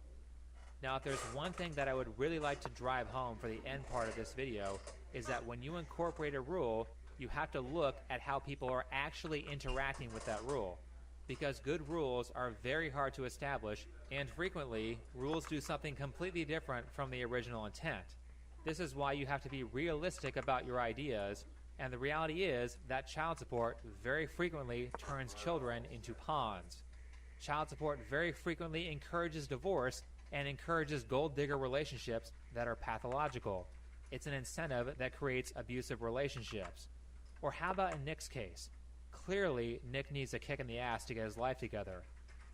Now, if there's one thing that I would really like to drive home for the end part of this video, is that when you incorporate a rule, you have to look at how people are actually interacting with that rule. Because good rules are very hard to establish, and frequently, rules do something completely different from the original intent. This is why you have to be realistic about your ideas, and the reality is that child support very frequently turns children into pawns. Child support very frequently encourages divorce and encourages gold digger relationships that are pathological. It's an incentive that creates abusive relationships. Or how about in Nick's case? Clearly, Nick needs a kick in the ass to get his life together.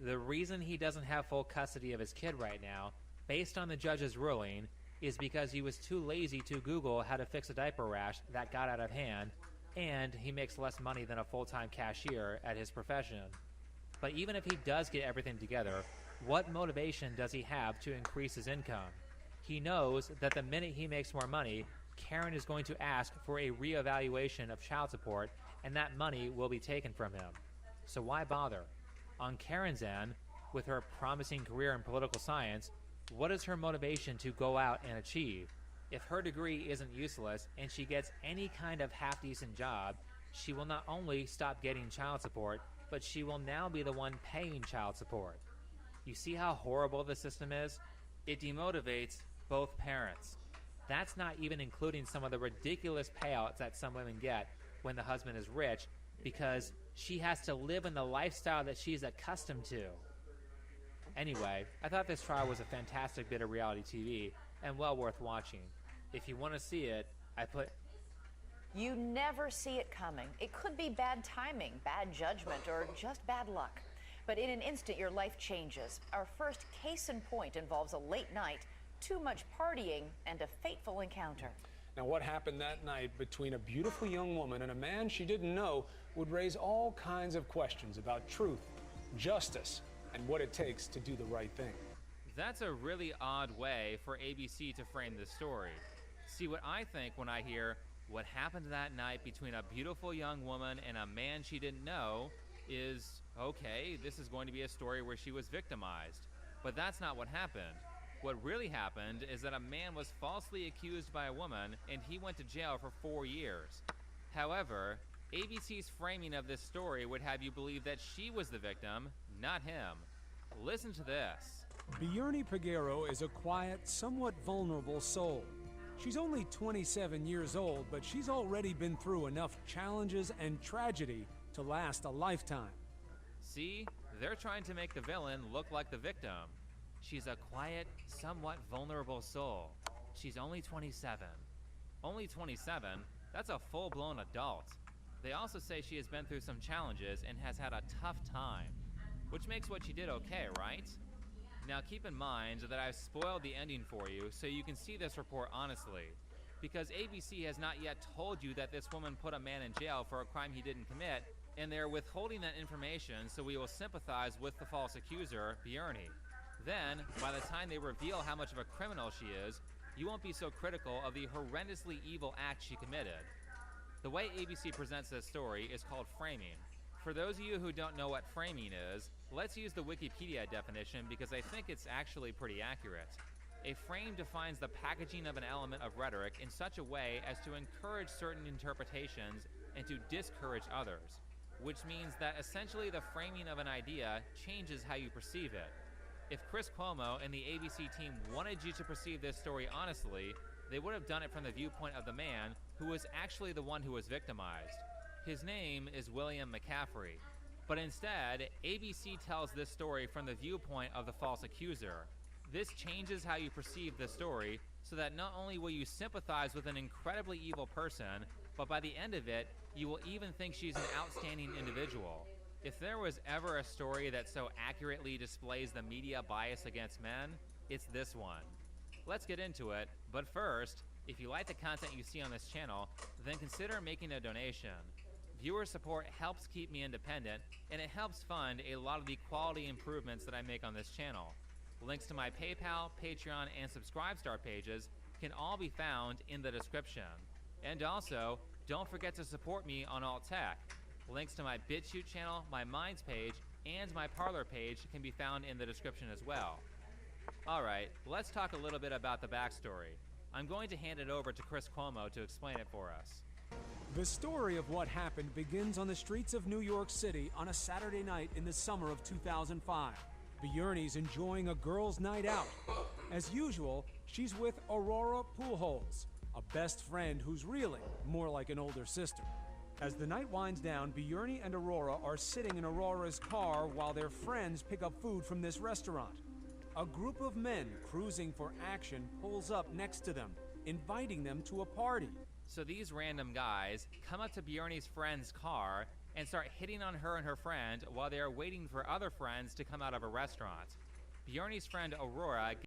The reason he doesn't have full custody of his kid right now, based on the judge's ruling, is because he was too lazy to Google how to fix a diaper rash that got out of hand, and he makes less money than a full-time cashier at his profession. But even if he does get everything together, what motivation does he have to increase his income? He knows that the minute he makes more money, Karen is going to ask for a reevaluation of child support, and that money will be taken from him. So why bother? On Karen's end, with her promising career in political science, what is her motivation to go out and achieve? If her degree isn't useless and she gets any kind of half-decent job, she will not only stop getting child support, but she will now be the one paying child support. You see how horrible the system is? It demotivates both parents. That's not even including some of the ridiculous payouts that some women get when the husband is rich, because she has to live in the lifestyle that she's accustomed to. Anyway, I thought this trial was a fantastic bit of reality TV and well worth watching. If you want to see it, I put... You never see it coming. It could be bad timing, bad judgment, or just bad luck. But in an instant, your life changes. Our first case in point involves a late night, too much partying, and a fateful encounter. Now, what happened that night between a beautiful young woman and a man she didn't know would raise all kinds of questions about truth, justice, and what it takes to do the right thing. That's a really odd way for ABC to frame this story. See, what I think when I hear what happened that night between a beautiful young woman and a man she didn't know is, okay, this is going to be a story where she was victimized. But that's not what happened. What really happened is that a man was falsely accused by a woman and he went to jail for 4 years. However, ABC's framing of this story would have you believe that she was the victim, not him. Listen to this. Bjorni Pagero is a quiet, somewhat vulnerable soul. She's only 27 years old, but she's already been through enough challenges and tragedy to last a lifetime. See, they're trying to make the villain look like the victim. She's a quiet, somewhat vulnerable soul. She's only 27. Only 27? That's a full-blown adult. They also say she has been through some challenges and has had a tough time, which makes what she did okay, right? Now keep in mind that I've spoiled the ending for you so you can see this report honestly, because ABC has not yet told you that this woman put a man in jail for a crime he didn't commit, and they're withholding that information so we will sympathize with the false accuser, Bjorni. Then, by the time they reveal how much of a criminal she is, you won't be so critical of the horrendously evil act she committed. The way ABC presents this story is called framing. For those of you who don't know what framing is, let's use the Wikipedia definition because I think it's actually pretty accurate. A frame defines the packaging of an element of rhetoric in such a way as to encourage certain interpretations and to discourage others, which means that essentially the framing of an idea changes how you perceive it. If Chris Cuomo and the ABC team wanted you to perceive this story honestly, they would have done it from the viewpoint of the man who was actually the one who was victimized. His name is William McCaffrey. But instead, ABC tells this story from the viewpoint of the false accuser. This changes how you perceive the story so that not only will you sympathize with an incredibly evil person, but by the end of it, you will even think she's an outstanding individual. If there was ever a story that so accurately displays the media bias against men, it's this one. Let's get into it, but first, if you like the content you see on this channel, then consider making a donation. Viewer support helps keep me independent, and it helps fund a lot of the quality improvements that I make on this channel. Links to my PayPal, Patreon, and Subscribestar pages can all be found in the description. And also, don't forget to support me on Alt Tech. Links to my BitChute channel, my Minds page, and my Parler page can be found in the description as well. Alright, let's talk a little bit about the backstory. I'm going to hand it over to Chris Cuomo to explain it for us. The story of what happened begins on the streets of New York City on a Saturday night in the summer of 2005. Bjorni's enjoying a girls' night out. As usual, she's with Aurora Pujols, a best friend who's really more like an older sister. As the night winds down, Bjorni and Aurora are sitting in Aurora's car while their friends pick up food from this restaurant. A group of men cruising for action pulls up next to them, inviting them to a party. So these random guys come up to Bjorni's friend's car and start hitting on her and her friend while they are waiting for other friends to come out of a restaurant. Bjorni's friend Aurora